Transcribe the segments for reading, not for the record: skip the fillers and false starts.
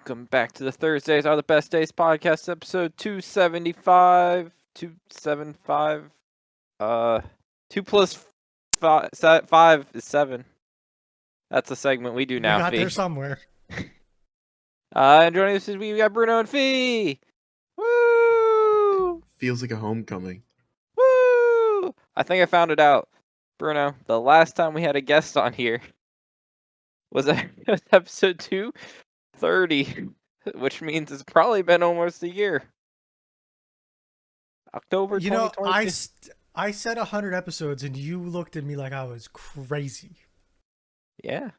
Welcome back to the Thursdays Are the Best Days podcast, episode 275. 275. 2 plus 5 is 7. That's a segment we do now, We got Fee. there somewhere. And joining us this week, we got Bruno and Fee. Woo! Feels like a homecoming. Woo! I think I found it out. Bruno, the last time we had a guest on here was episode 230, which means it's probably been almost a year. October 2022. I said 100 episodes, and you looked at me like I was crazy. Yeah.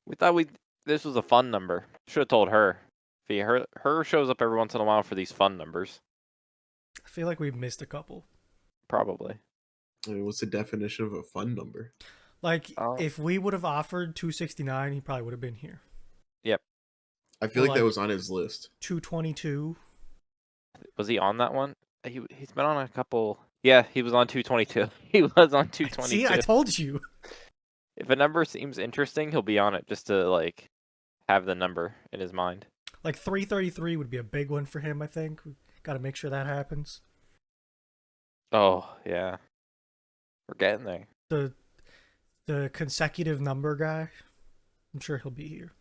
We thought this was a fun number. Should have told her. Fee, her shows up every once in a while for these fun numbers. I feel like we've missed a couple. Probably. I mean, what's the definition of a fun number? Like, if we would have offered 269, he probably would have been here. Yep. I feel like that was on his list. 222. Was he on that one? He's been on a couple. Yeah, he was on 222. He was on 222. See, I told you. If a number seems interesting, he'll be on it just to, like, have the number in his mind. Like, 333 would be a big one for him, I think. We got to make sure that happens. Oh, yeah. We're getting there. The consecutive number guy, I'm sure he'll be here.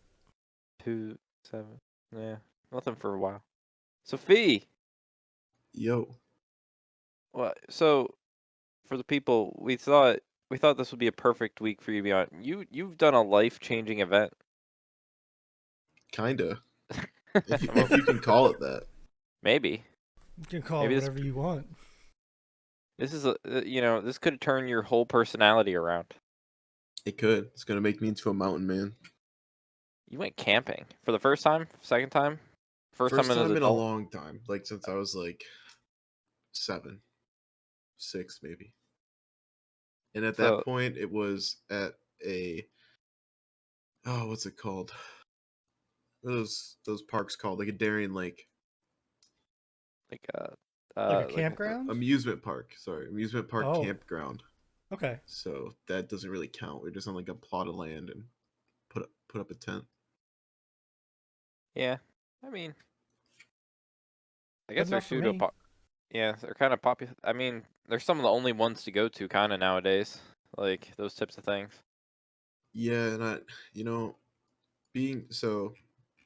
2, 7. Yeah, nothing for a while. Sophie. Yo. Well, so for the people, we thought this would be a perfect week for you to be on. You've done a life-changing event. Kinda. If you can call it that. Maybe. You can call it whatever you want. This is this could turn your whole personality around. It could. It's gonna make me into a mountain man. You went camping for the first time, second time, First time as in an a adult? long time. Like since I was like 7, 6 maybe. And at that point, it was at what's it called? Those parks called like a Darien Lake. Like a campground? Amusement park. Sorry, amusement park campground. Okay. So that doesn't really count. We're just on like a plot of land and put up a tent. Yeah, I mean, I guess they're they're kind of popular. I mean, they're some of the only ones to go to kind of nowadays, like those types of things. Yeah, and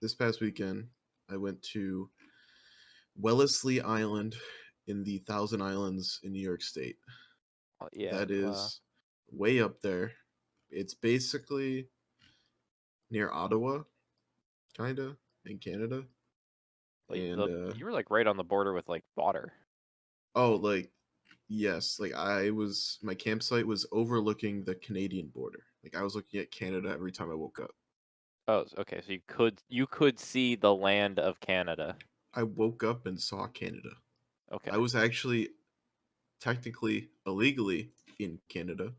this past weekend I went to Wellesley Island in the Thousand Islands in New York State. Yeah, that is way up there. It's basically near Ottawa, kinda, in Canada. Like and you were like right on the border with like water. Oh, like yes, like my campsite was overlooking the Canadian border. Like I was looking at Canada every time I woke up. Oh, okay. So you could see the land of Canada. I woke up and saw Canada. Okay. I was actually technically illegally in Canada,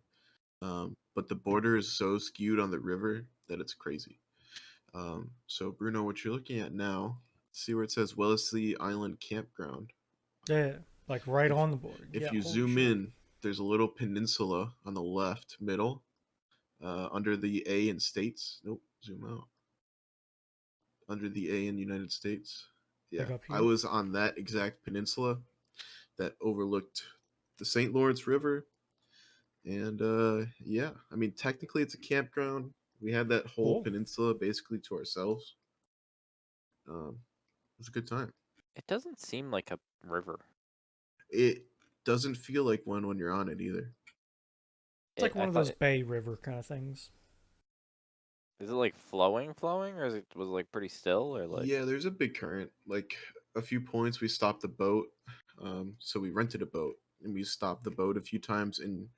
but the border is so skewed on the river that it's crazy. So Bruno, what you're looking at now, see where it says Wellesley Island Campground? Yeah, like right on the border. If you zoom in, there's a little peninsula on the left middle, under the A in States. Nope, zoom out. Under the A in United States. Yeah, I was on that exact peninsula that overlooked the St. Lawrence River. And yeah, I mean, technically it's a campground. We had that whole peninsula basically to ourselves. It was a good time. It doesn't seem like a river. It doesn't feel like one when you're on it either. It's like one of those Bay River kind of things. Is it like flowing, or was it like pretty still, or like? Yeah, there's a big current. Like a few points, we stopped the boat. So we rented a boat and we stopped the boat a few times. And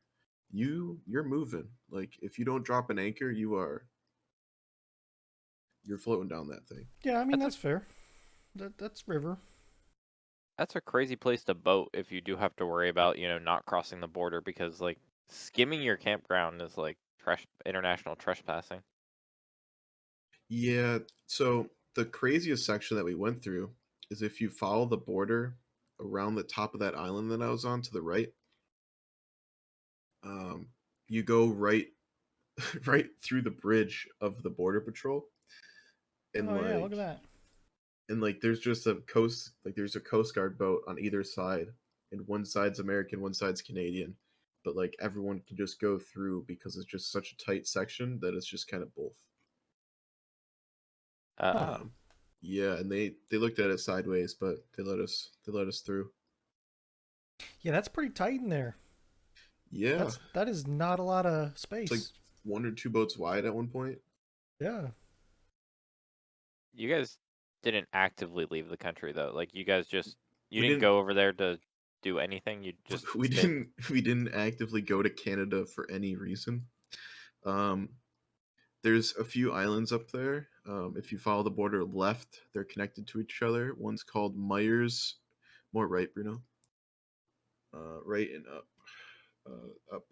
you're moving. Like if you don't drop an anchor, you're floating down that thing. Yeah, I mean that's fair. That's river. That's a crazy place to boat if you do have to worry about not crossing the border, because like skimming your campground is like international trespassing. Yeah, so the craziest section that we went through is if you follow the border around the top of that island that I was on to the right, you go right through the bridge of the border patrol. And yeah, look at that. and like there's a coast guard boat on either side, and one side's American, one side's Canadian, but like everyone can just go through because it's just such a tight section that it's just kind of both. Huh. Um, yeah, and they looked at it sideways, but they let us through. Yeah, that's pretty tight in there. Yeah, That is not a lot of it's like space. one or two boats wide at one point. Yeah. You guys didn't actively leave the country though. Like you guys just you We didn't didn't go over there to do anything. You just we stayed. didn't actively go to Canada for any reason. Um, there's a few islands up there. If you follow the border left, they're connected to each other. One's called Myers, more right, Bruno. Right and up, up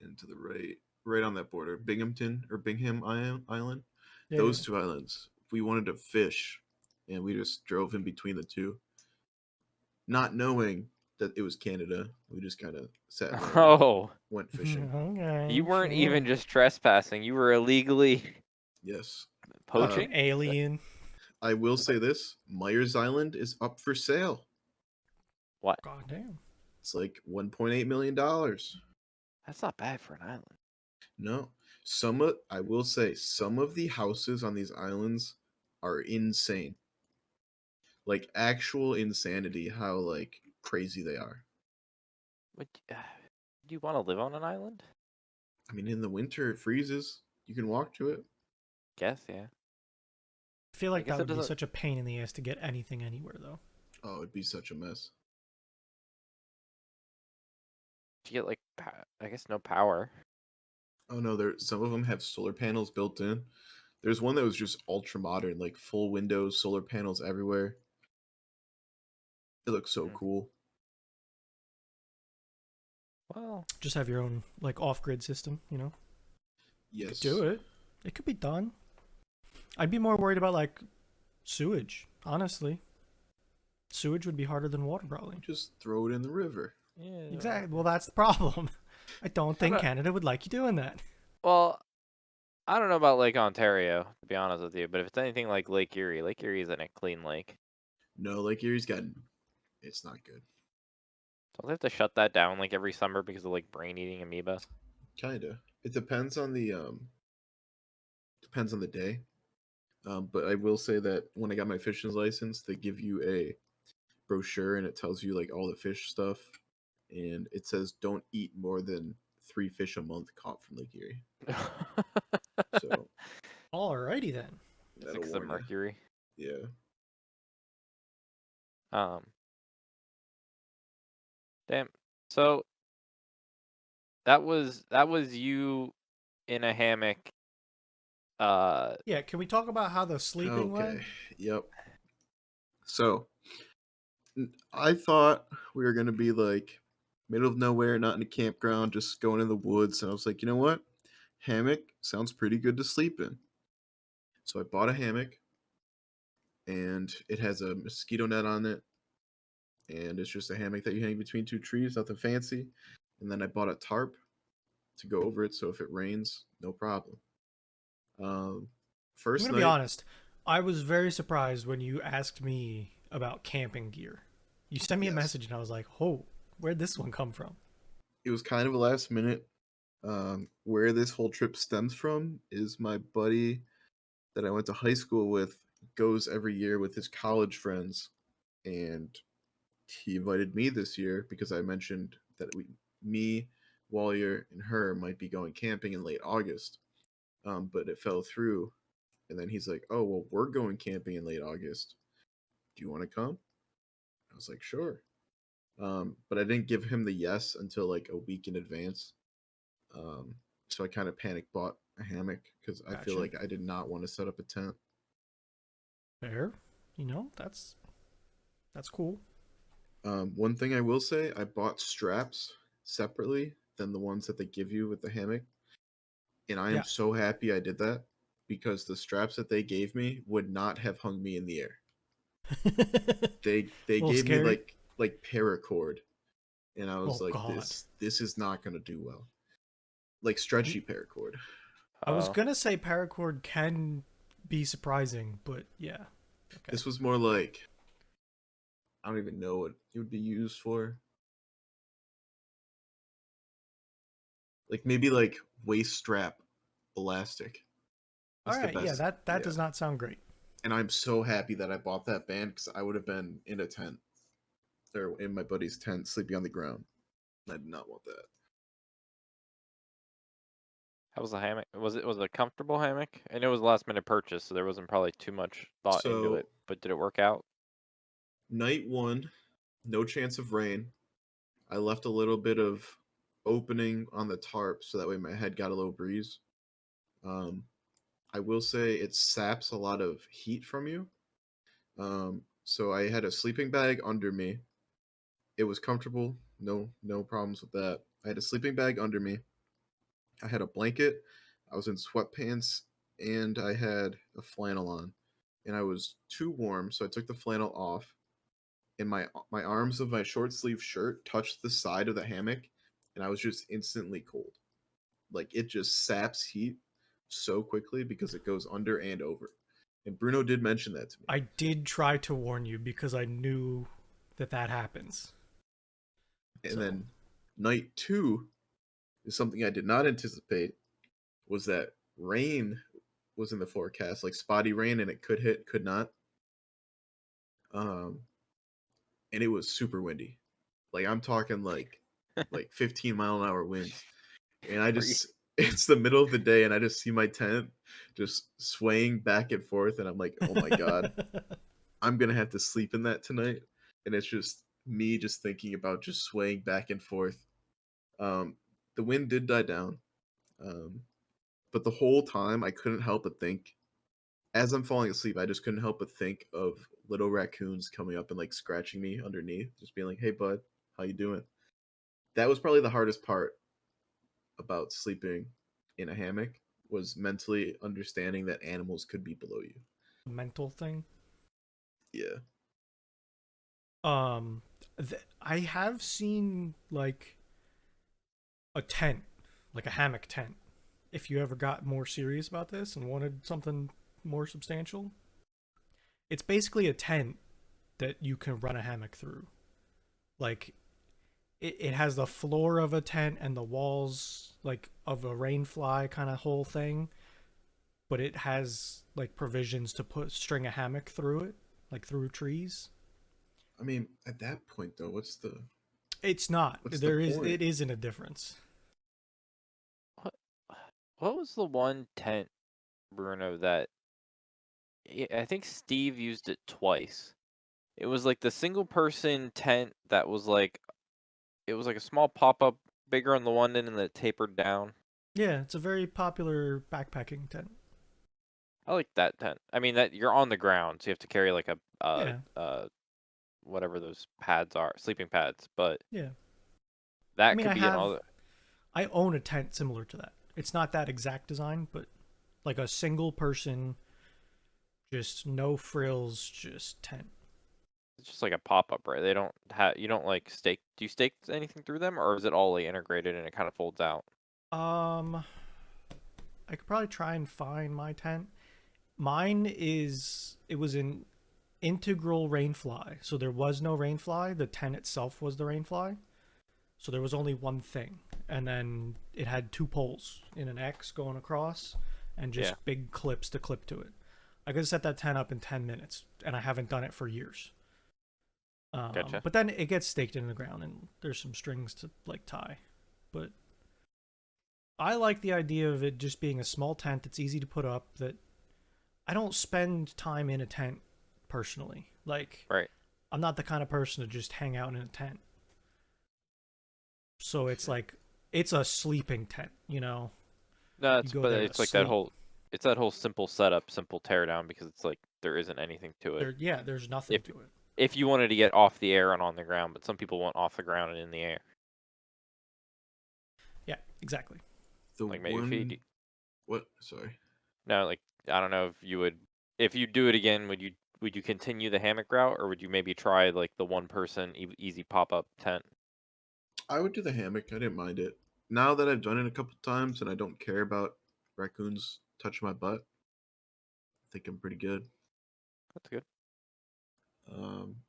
and to the right, right on that border. Binghamton or Bingham Island. Yeah. Those two islands. We wanted to fish, and we just drove in between the two, not knowing that it was Canada. We just kind of sat there and Oh, went fishing. Okay. you weren't even sure. just trespassing. You were illegally Yes. Fucking poaching. alien. I will say this: Myers Island is up for sale. What? God damn. It's like $1.8 million. That's not bad for an island. No, I will say some of the houses on these islands are insane. Like actual insanity. How like crazy they are. Would do you want to live on an island? I mean, in the winter it freezes. You can walk to it. Guess yeah. I feel I like guess that it would be doesn't. such a pain in the ass to get anything anywhere, though. Oh, it'd be such a mess. You get like I guess no power. Oh no, some of them have solar panels built in. There's one that was just ultra modern, like full windows, solar panels everywhere. It looks so Hmm. cool. Well, Just have your own, like, off-grid system, you know? You could Yes. do it. It could be done. I'd be more worried about, like, sewage, honestly. Sewage would be harder than water, probably. Just throw it in the river. yeah. Exactly. Well, that's the problem. I don't think Canada would like you doing that. Well, I don't know about Lake Ontario, to be honest with you, but if it's anything like Lake Erie isn't a clean lake. No, Lake Erie's got. It's not good. Don't they have to shut that down like every summer because of like brain-eating amoeba? Kinda. It depends on the day. But I will say that when I got my fishing license, they give you a brochure and it tells you like all the fish stuff, and it says don't eat more than 3 fish a month caught from Lake Erie. So Alrighty then. that'll 6 of warn you. mercury. Yeah. Um, damn. So that was you in a hammock. Yeah, can we talk about how the sleeping went? Okay. Yep. So I thought we were gonna be like middle of nowhere, not in a campground, just going in the woods. And I was like, you know what? Hammock sounds pretty good to sleep in. So I bought a hammock, and it has a mosquito net on it, and it's just a hammock that you hang between two trees, nothing fancy. And then I bought a tarp to go over it, so if it rains, no problem. Um, I'm first gonna be night, honest. I was very surprised when you asked me about camping gear. You sent me a yes, message and I was like, "Oh, where'd this one come from?" it was kind of a last minute. Where this whole trip stems from is my buddy that I went to high school with goes every year with his college friends, and he invited me this year because I mentioned that me, Wallier, and her might be going camping in late August. But it fell through, and then he's like, "Oh well, we're going camping in late August. Do you want to come?" I was like, "Sure." But I didn't give him the yes until like a week in advance. Um, so I kind of panic bought a hammock because I feel Gotcha. like I did not want to set up a tent. Fair. You know, that's cool. One thing I will say, I bought straps separately than the ones that they give you with the hammock, and I am Yeah. so happy I did that because the straps that they gave me would not have hung me in the air. A They little gave me scary. like paracord, and I was Oh like, God. this is not gonna do well. Like stretchy paracord. I was Oh, gonna say paracord can be surprising, but yeah. Okay. This was more like, I don't even know what it would be used for. Like maybe like waist strap elastic. All That's the right. Yeah, best. that Yeah. does not sound great. And I'm so happy that I bought that band because I would have been in a tent or in my buddy's tent sleeping on the ground. I did not want that. How was the hammock? Was it a comfortable hammock? I know it was a last minute purchase, so there wasn't probably too much thought into So it. But did it work out? night one, no chance of rain. I left a little bit of opening on the tarp so that way my head got a little breeze. Um, I will say it saps a lot of heat from you. So I had a sleeping bag under me. It was comfortable. No problems with that. I had a sleeping bag under me. I had a blanket. I was in sweatpants and I had a flannel on. And I was too warm, so I took the flannel off and my arms of my short sleeve shirt touched the side of the hammock and I was just instantly cold. Like it just saps heat so quickly because it goes under and over. And Bruno did mention that to me. I did try to warn you because I knew that happens. And So then night 2 is something I did not anticipate was that rain was in the forecast, like spotty rain, and it could hit, could not. Um, and it was super windy. Like I'm talking like 15-mile-an-hour winds. And I Were you- just it's the middle of the day and I just see my tent just swaying back and forth and I'm like, "Oh my god, I'm going to have to sleep in that tonight." And it's just me just thinking about just swaying back and forth. Um the wind did die down. Um but the whole time I couldn't help but think as I'm falling asleep, I just couldn't help but think of little raccoons coming up and like scratching me underneath, just being like, "Hey bud, how you doing?" That was probably the hardest part about sleeping in a hammock was mentally understanding that animals could be below you. mental thing. Yeah. Um, I have seen like a tent, like a hammock tent. If you ever got more serious about this and wanted something more substantial, it's basically a tent that you can run a hammock through. Like it has the floor of a tent and the walls like of a rainfly kind of whole thing, but it has like provisions to put string a hammock through it, like through trees. I mean, at that point though, It's not. what's the There is. point? It isn't a difference. what, what was the one tent, Bruno, that I think Steve used it twice. It was like the single person tent that was like it was like a small pop up, bigger on the one end and then it tapered down. Yeah, it's a very popular backpacking tent. I like that tent. I mean that you're on the ground, so you have to carry like a Yeah, whatever those pads are, sleeping pads. But yeah. I that mean, could be another. I own a tent similar to that. It's not that exact design, but like a single person, just no frills, just tent. It's just like a pop up, right? They don't have you don't like stake. Do you stake anything through them, or is it all like integrated and it kind of folds out? Um, I could probably try and find my tent. Mine is it was an integral rainfly, so there was no rainfly. The tent itself was the rainfly, so there was only one thing, and then it had two poles in an X going across, and just Yeah, big clips to clip to it. I could set that tent up in 10 minutes, and I haven't done it for years. gotcha. But then it gets staked in the ground, and there's some strings to like tie. But I like the idea of it just being a small tent that's easy to put up. That I don't spend time in a tent personally. Like Right. I'm not the kind of person to just hang out in a tent. So it's Okay. like it's a sleeping tent, you know. No, You it's go but there to it's like that sleep. whole it's that whole simple setup, simple teardown because it's like there isn't anything to it. There's nothing If to it. if you wanted to get off the air and on the ground, but some people want off the ground and in the air. Yeah, exactly. The Like maybe if you one what? Sorry. no, like I don't know if you would if you do it again, would you continue the hammock route or would you maybe try like the one person easy pop up tent? I would do the hammock. I didn't mind it. Now that I've done it a couple times and I don't care about raccoons touching my butt, I think I'm pretty good. That's good.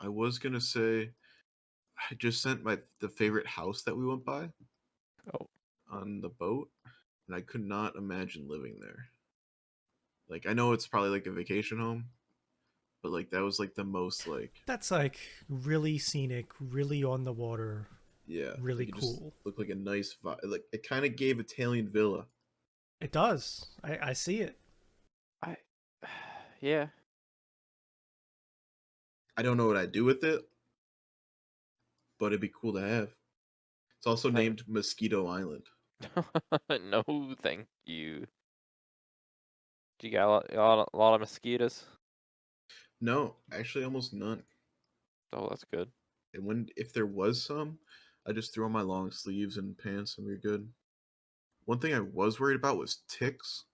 I was gonna say I just sent the favorite house that we went by Oh, on the boat, and I could not imagine living there. Like I know it's probably like a vacation home, but like that was like the most like That's like really scenic, really on the water, yeah, really like it just cool. looked like a nice vibe. Like it kind of gave Italian villa. It does. I see it. I, yeah. I don't know what I'd do with it, but it'd be cool to have. It's also I named Mosquito Island. no, thank you. You got a lot of mosquitoes. No, actually, almost none. Oh, that's good. And when if there was some, I just threw on my long sleeves and pants, and we are good. One thing I was worried about was ticks,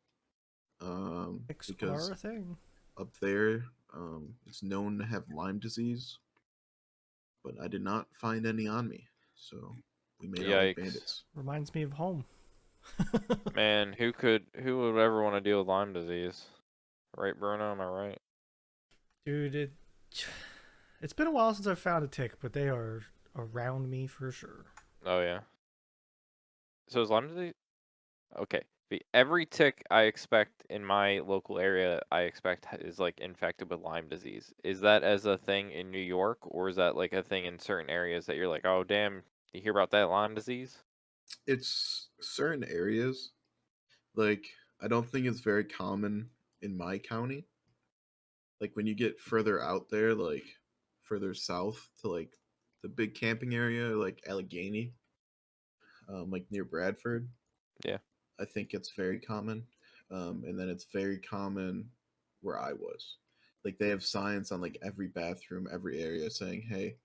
Ticks are because a thing. up there, it's known to have Lyme disease, but I did not find any on me, so we made it like Yikes. bandits. Reminds me of home. Man, who would ever want to deal with Lyme disease? Right, Bruno? Am I right? Dude, it's been a while since I've found a tick, but they are around me for sure. Oh yeah. So is Lyme disease? Okay. Every tick I expect in my local area, I expect is like infected with Lyme disease. Is that as a thing in New York, or is that like a thing in certain areas that you're like, oh damn, you hear about that Lyme disease? It's certain areas, like I don't think it's very common in my county. Like when you get further out there, like further south to like the big camping area, like Allegheny, like near Bradford, Yeah. I think it's very common. And then it's very common where I was. Like they have signs on like every bathroom, every area saying, "Hey,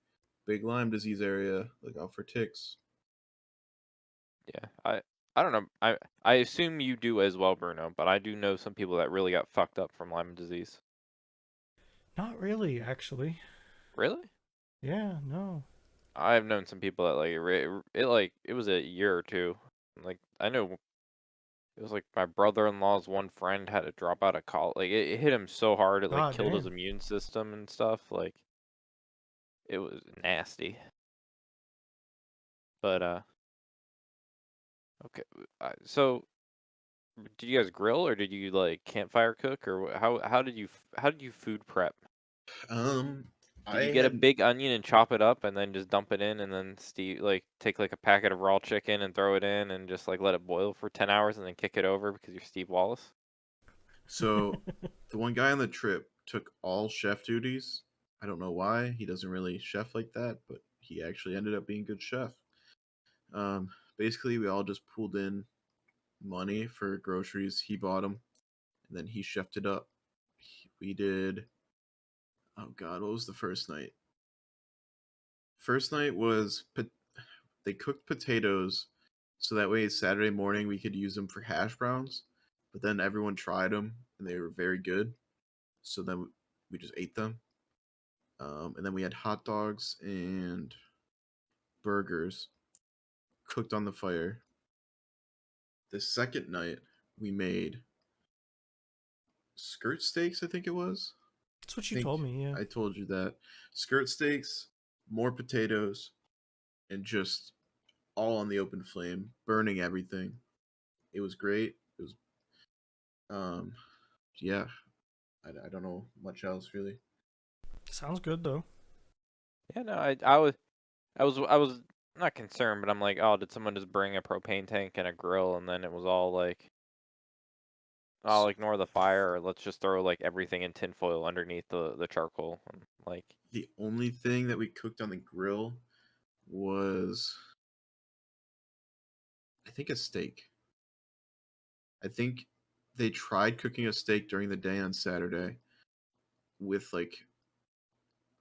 big Lyme disease area, look out for ticks." Yeah. I don't know. I assume you do as well, Bruno, but I do know some people that really got fucked up from Lyme disease. Not really, actually. Really? Yeah, no. I've known some people that like it was a year or two. Like I know it was like my brother-in-law's one friend had to drop out of college. Like it hit him so hard it like God killed his damn. immune system and stuff. Like it was nasty. But okay. So did you guys grill or did you like campfire cook or how did you food prep? Um, I Did you get a had big onion and chop it up and then just dump it in and then take like a packet of raw chicken and throw it in and just like let it boil for 10 hours and then kick it over because you're Steve Wallace? so the one guy on the trip took all chef duties. I don't know why. He doesn't really chef like that, but he actually ended up being a good chef. Basically, we all just pulled in money for groceries. He bought them, and then he chefed it up. We did. Oh God, what was the first night? First night was they cooked potatoes, so that way Saturday morning we could use them for hash browns. But then everyone tried them, and they were very good. So then we just ate them. And then we had hot dogs and burgers cooked on the fire. The second night we made skirt steaks, I think it was. That's what I you think told me, yeah. I told you that. Skirt steaks, more potatoes, and just all on the open flame, burning everything. It was great. It was, um, yeah. I don't know much else really. Sounds good, though. Yeah, no, I was not concerned, but I'm like, oh, did someone just bring a propane tank and a grill and then it was all like, I'll ignore the fire or let's just throw like everything in tinfoil underneath the charcoal and like The only thing that we cooked on the grill was, I think, a steak. I think they tried cooking a steak during the day on Saturday with like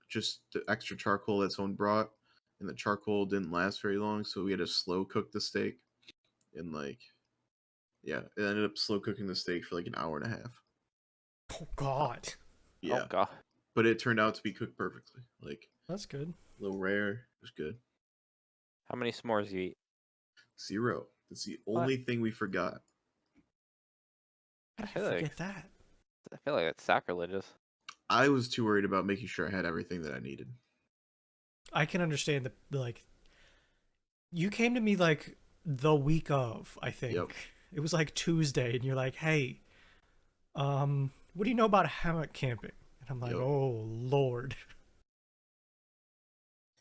just the extra charcoal that someone brought, and the charcoal didn't last very long, so we had to slow cook the steak. And like, yeah, it ended up slow cooking the steak for like an hour and a half. Oh, God. oh Yeah, god. but it turned out to be cooked perfectly. Like That's good. a little rare, it was good. How many s'mores you eat? Zero. That's the What? only thing we forgot. How I do you feel like forget that? I feel like it's sacrilegious. I was too worried about making sure I had everything that I needed. I can understand the like. You came to me like the week of, I Yep. think. It was like Tuesday, and you're like, "Hey, what do you know about hammock camping?" And I'm like, Yep. "Oh Lord."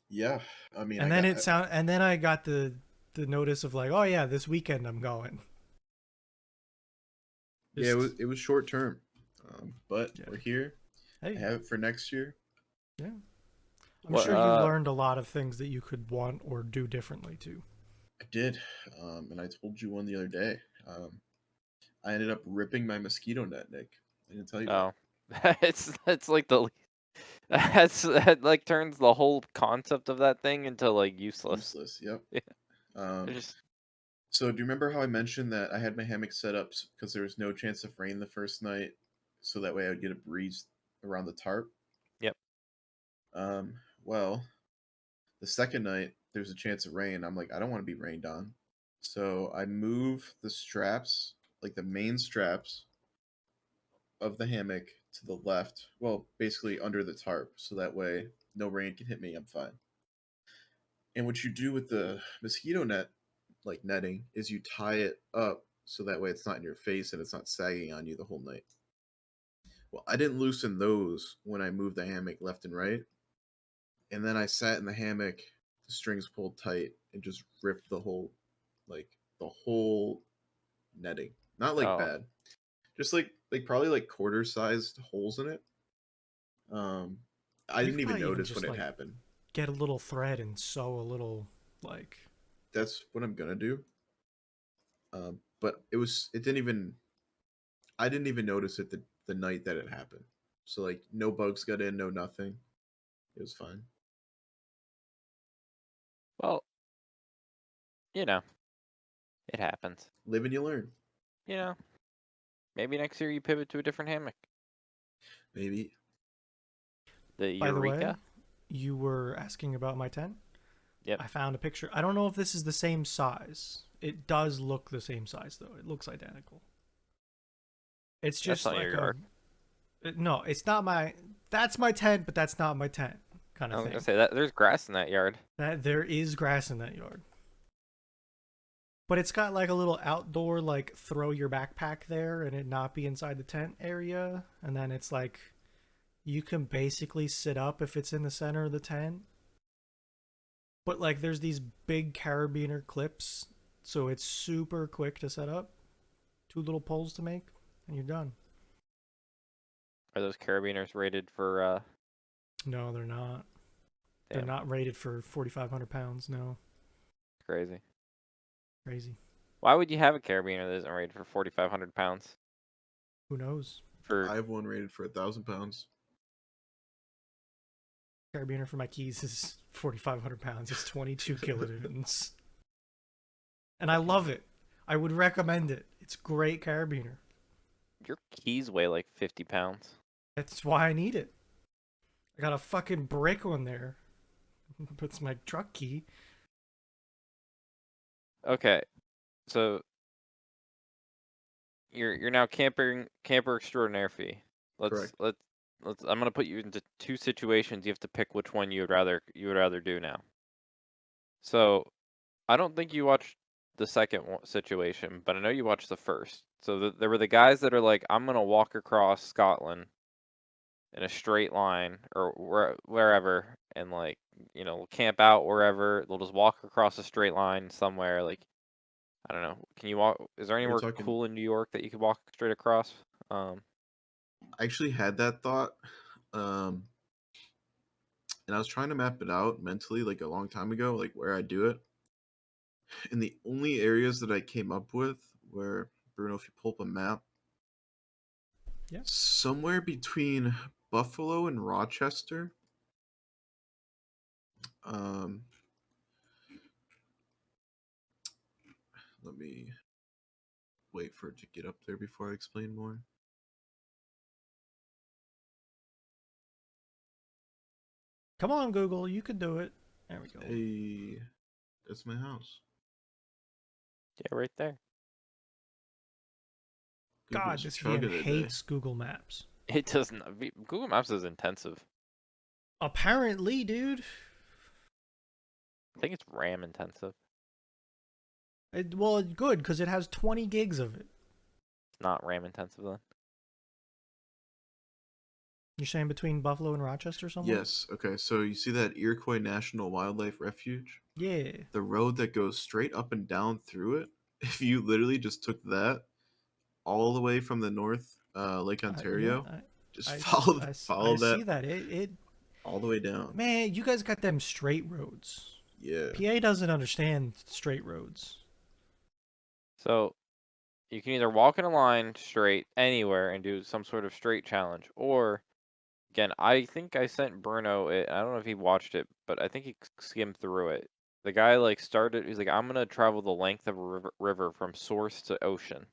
Yeah. I mean, And then and then I got the notice of like, "Oh yeah, this weekend I'm going." yeah, Just it was short term, but yeah. we're here. I Hey, have it for next year. yeah. I'm What? sure you learned a lot of things that you could want or do differently too. I did, and I told you one the other day. Um, I ended up ripping my mosquito net, Nick. I didn't tell you that. Oh, it's like that like turns the whole concept of that thing into like useless. Useless. Yep. Yeah, Um, it's just so do you remember how I mentioned that I had my hammock set up because there was no chance of rain the first night, so that way I would get a breeze around the tarp? yep. Um, well, the second night there's a chance of rain. I'm like, I don't want to be rained on, so I move the straps, like the main straps of the hammock, to the left. Well, basically under the tarp, so that way no rain can hit me. I'm fine. And what you do with the mosquito net, like netting, is you tie it up so that way it's not in your face and it's not sagging on you the whole night. Well, I didn't loosen those when I moved the hammock left and right. And then I sat in the hammock, the strings pulled tight, and just ripped like the whole netting. Not like Oh, bad, just like probably like quarter sized holes in it. Um, I You didn't could even probably even notice just when it like happened. get a little thread and sew a little like That's what I'm gonna do. But it didn't even I didn't even notice it the night that it happened. So like no bugs got in, no nothing. It was fine. well, you know, it happens. Live and you learn. You know, maybe next year you pivot to a different hammock. Maybe. The By the way, Eureka. you were asking about my tent. Yep, I found a picture. I don't know if this is the same size. It does look the same size though. It looks identical. It's that's just not your like a yard. no, it's not my that's my tent, but that's not my tent kind I of was gonna thing. say that there's grass in that yard. That there is grass in that yard. But it's got like a little outdoor like throw your backpack there and it not be inside the tent area, and then it's like you can basically sit up if it's in the center of the tent. But like there's these big carabiner clips, so it's super quick to set up. Two little poles to make, and you're done. Are those carabiners rated for? No, they're not. They're Damn, not rated for 4,500 pounds. No, crazy. crazy. Why would you have a carabiner that isn't rated for 4,500 pounds? Who knows? For I have one rated for 1,000 pounds. Carabiner for my keys is 4,500 pounds. It's 22 kilonewtons, and I love it. I would recommend it. It's great carabiner. your keys weigh like 50 pounds. That's why I need it. I got a fucking brick on there. Puts my truck key. Okay, so you're now camper extraordinaire fee. Let's Correct. let's let's. I'm gonna put you into two situations. You have to pick which one you would rather do now. So I don't think you watched the second situation, but I know you watched the first. So there were the guys that are like, I'm gonna walk across Scotland in a straight line or wherever, and like camp out wherever. They'll just walk across a straight line somewhere. Like I don't know. Can you walk? Is there You're anywhere talking. cool in New York that you could walk straight across? Um, I actually had that thought, um, and I was trying to map it out mentally, like a long time ago, like where I do it. And the only areas that I came up with were, Bruno, if you pull up a map, Yeah. somewhere between Buffalo and Rochester. Um, Let me wait for it to get up there before I explain more. Come on, Google. You can do it. There we go. Hey, that's my house. yeah, right there. God, Google's this game chugging today. hates Google Maps. It doesn't. Google Maps is intensive. Apparently, dude. I think it's RAM intensive. Well, it's good because it has 20 gigs of it. It's not RAM intensive then. You're saying between Buffalo and Rochester somewhere? Yes. Okay. So you see that Iroquois National Wildlife Refuge? Yeah. The road that goes straight up and down through it. If you literally just took that all the way from the north, Lake Yeah. Ontario, just I, follow see that that. It all the way down. Man, you guys got them straight roads. Yeah. PA doesn't understand straight roads. So you can either walk in a line straight anywhere and do some sort of straight challenge, or again, I think I sent Bruno it. I don't know if he watched it, but I think he skimmed through it. The guy like started. He's like, I'm gonna travel the length of a river from source to ocean.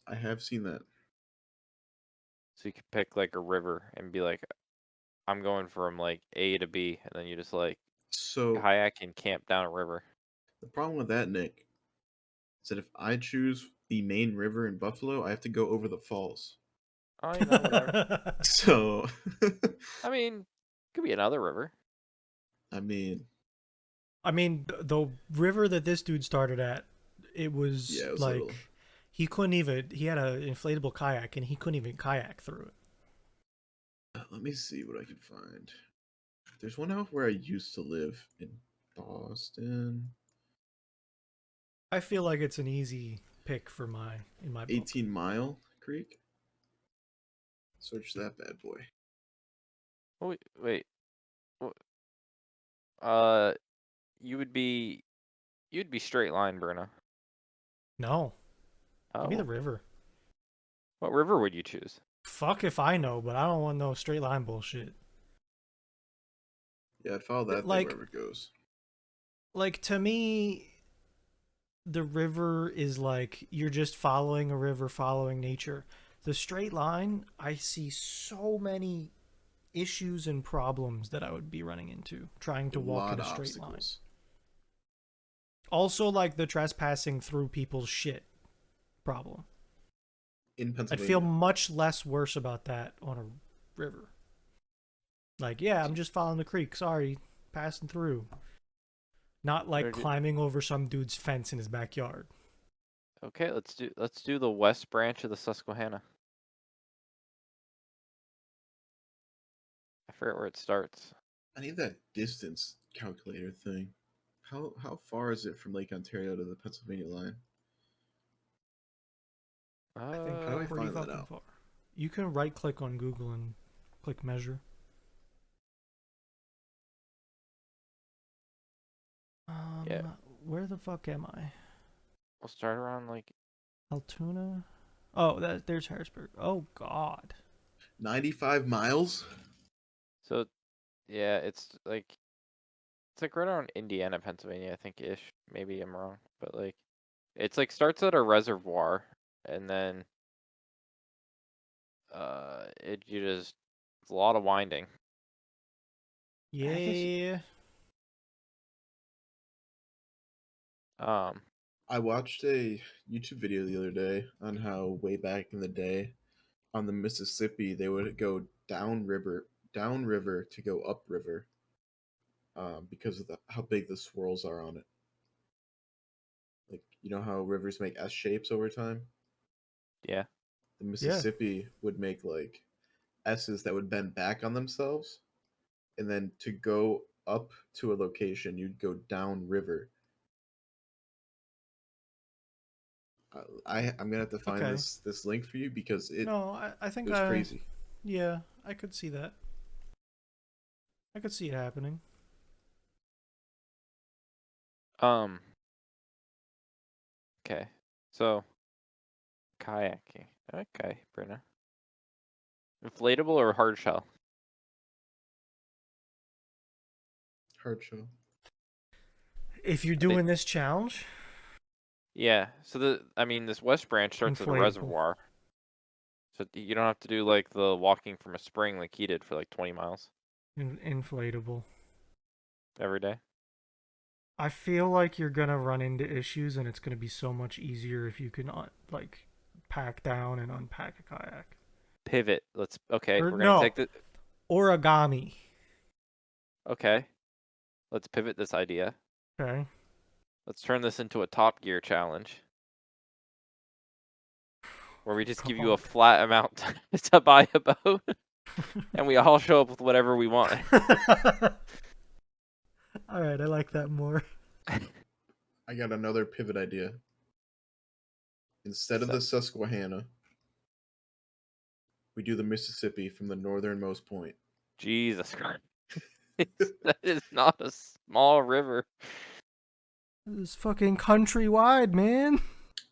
I have seen that. So you could pick like a river and be like, I'm going from like A to B, and then you just like So kayak and camp down a river. the problem with that, Nick, is that if I choose the main river in Buffalo, I have to go over the falls. Oh, you know, whatever. So, I mean, could be another river. I mean, I mean, the river that this dude started at, it yeah, was it was like little. he couldn't even. He had an inflatable kayak and he couldn't even kayak through it. Let me see what I can find. There's one out where I used to live in Boston. I feel like it's an easy pick for in my book. 18 Mile Creek. Search that bad boy. Oh, wait. Uh, you would be straight line, Bruno. No, Oh, give me the river. what river would you choose? Fuck if I know, but I don't want no straight line bullshit. Yeah, I'd follow that thing Like, wherever it goes. to me, the river is like you're just following a river, following nature. The straight line, I see so many issues and problems that I would be running into trying to A walk in lot a of straight line. obstacles. Also, like the trespassing through people's shit problem. In I'd Pennsylvania. feel much less worse about that on a river. Like, yeah, I'm just following the creek. Sorry, passing through. Not like climbing over some dude's fence in his backyard. Okay, let's do the west branch of the Susquehanna. I forget where it starts. I need that distance calculator thing. How far is it from Lake Ontario to the Pennsylvania line? I think How do I pretty find that fucking out? far. You can right click on Google and click measure. Yeah. Where the fuck am I? We'll start around like Altoona? Oh, there's Harrisburg. Oh god. 95 miles? so. Yeah, it's like right around Indiana, Pennsylvania, I think ish. Maybe I'm wrong, but like it's like starts at a reservoir and then it's a lot of winding. I guess Yeah. I watched a YouTube video the other day on how way back in the day on the Mississippi they would go down river to go up river, because of how big the swirls are on it. Like, you know how rivers make S shapes over time? yeah. The Mississippi would make like S's that would bend back on themselves, and then to go up to a location, you'd go down river. I'm gonna have to find Okay. this link for you because No, I think it was crazy. Yeah, I could see that. I could see it happening. Okay. So kayaking. Okay, Bruna. Inflatable or hard shell? Hard show. If you're I think- doing this challenge, Yeah. So this west branch starts at a Inflatable. reservoir. So you don't have to do like the walking from a spring like he did for like 20 miles inflatable. every day. I feel like you're gonna run into issues, and it's gonna be so much easier if you can like pack down and unpack a kayak. pivot. Okay, Or we're gonna no, take the origami. okay. Let's pivot this idea. Okay. Let's turn this into a Top Gear challenge where we just give you a God. flat amount to buy a boat, and we all show up with whatever we want. All right, I like that more. I got another pivot idea. Instead of the Susquehanna, we do the Mississippi from the northernmost point. Jesus Christ. That is not a small river. This is fucking countrywide, man.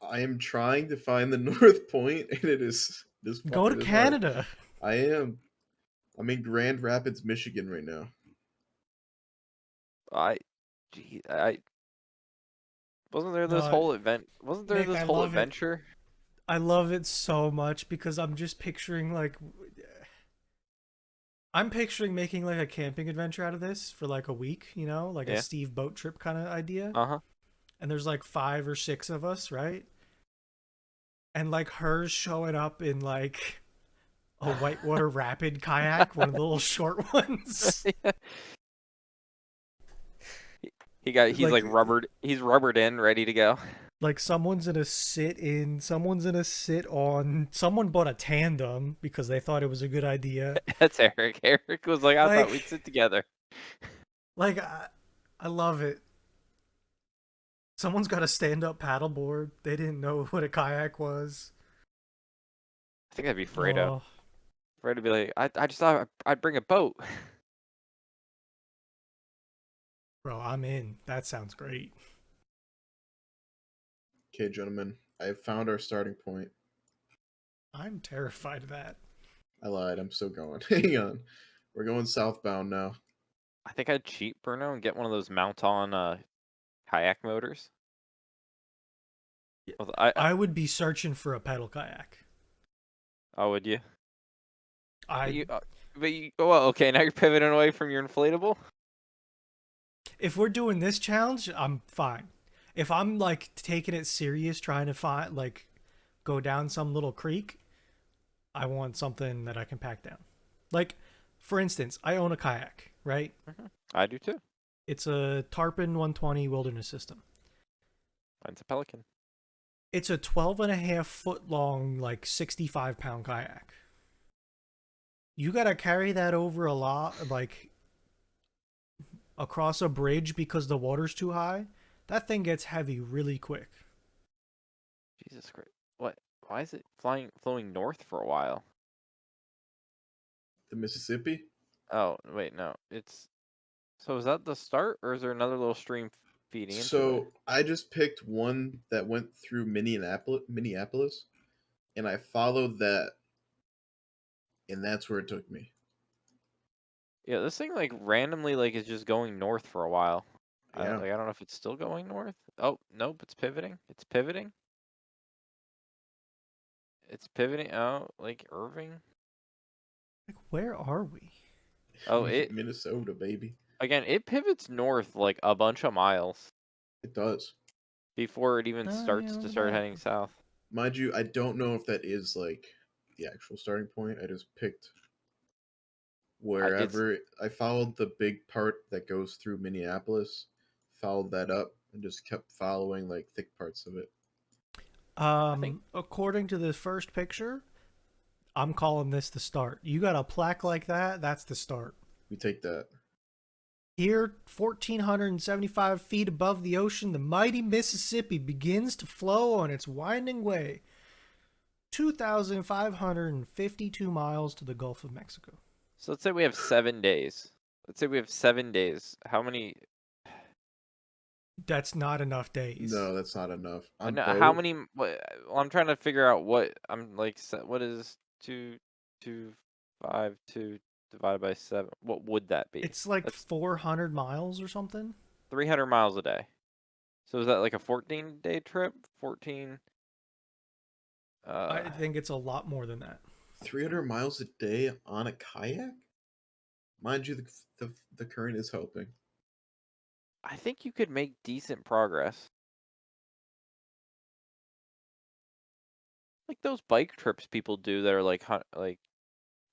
I am trying to find the North Point, and it is this. Go to Canada. I am. I'm in Grand Rapids, Michigan right now. I wasn't there this No, whole event? Wasn't there Nick, this I whole love it. adventure? I love it so much because I'm just picturing I'm picturing making like a camping adventure out of this for like a week, you know, like a Yeah. Steve boat trip kind of idea. Uh-huh. And there's like 5 or 6 of us, right? And like hers showing up in like a whitewater rapid kayak, one of the little short ones. He's like rubbered in, ready to go. Like someone bought a tandem because they thought it was a good idea. That's Eric. Eric was like, I thought we'd Like- sit together. Like I love it. Someone's got a stand-up paddleboard. They didn't know what a kayak was. I think that'd be Fredo. Oh, Fredo would be like, I just thought I'd bring a boat. bro, I'm in. That sounds great. Okay, gentlemen, I have found our starting point. I'm terrified of that. I lied. I'm still going. Hang on. We're going southbound now. I think I'd cheat, Bruno, and get one of those mount-on kayak motors. Well, I would be searching for a pedal kayak. Oh, would you? I Well, okay, now you're pivoting away from your inflatable? If we're doing this challenge, I'm fine. If I'm like taking it serious, trying to find like go down some little creek, I want something that I can pack down. Like, for instance, I own a kayak, right? I do too. It's a Tarpon 120 Wilderness System. Mine's a Pelican. It's a 12.5-foot long, like 65-pound kayak. You gotta carry that over a lot, like across a bridge because the water's too high. That thing gets heavy really quick. Jesus Christ. What? Why is it flowing north for a while? The Mississippi? Oh, wait, no. So is that the start, or is there another little stream feeding into So I just picked one that went through Minneapolis, and I followed that, and that's where it took me. Yeah, this thing like randomly like is just going north for a while. Yeah. I don't know if it's still going north. Oh, nope, it's pivoting. It's pivoting. It's pivoting. Oh, like Irving. Like, where are we? Oh, it Minnesota, baby. again. It pivots north like a bunch of miles It does. before it even starts yeah, to start that- heading south. Mind you, I don't know if that is like the actual starting point. I just picked wherever. I followed the big part that goes through Minneapolis, followed that up, and just kept following like thick parts of it. think- According to the first picture, I'm calling this the start. You got a plaque like that, that's the start. We take that. Here, 1,475 feet above the ocean, the mighty Mississippi begins to flow on its winding way. 2,552 miles to the Gulf of Mexico. So let's say we have 7 days. Let's say we have 7 days. How many? That's not enough days. No, that's not enough. On No, boat, how many? Well, I'm trying to figure out what I'm like. What is 2 divided by 7? What would that be? It's like That's 400 miles or something. 300 miles a day. So is that like a 14-day trip? 14. I think it's a lot more than that. 300 miles a day on a kayak. Mind you, the current is helping. I think you could make decent progress. Like those bike trips people do that are like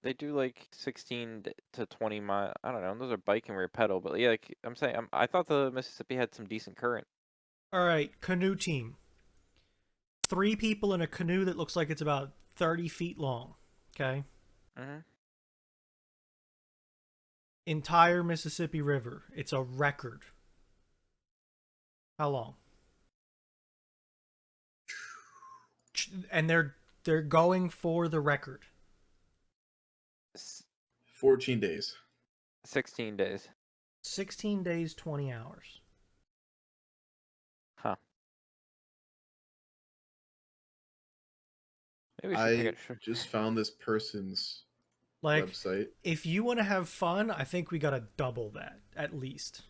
They do like 16 to 20 mile. I don't know. Those are bike and rear pedal, but yeah, like I'm saying, I thought the Mississippi had some decent current. All right, canoe team. 3 people in a canoe that looks like it's about 30 feet long. Okay. Mm-hmm. Entire Mississippi River. It's a record. How long? And they're going for the record. 14 days. 16 days. 16 days, 20 hours. Huh. Maybe we should I take it. just found this person's Like, website. if you want to have fun, I think we gotta double that at least.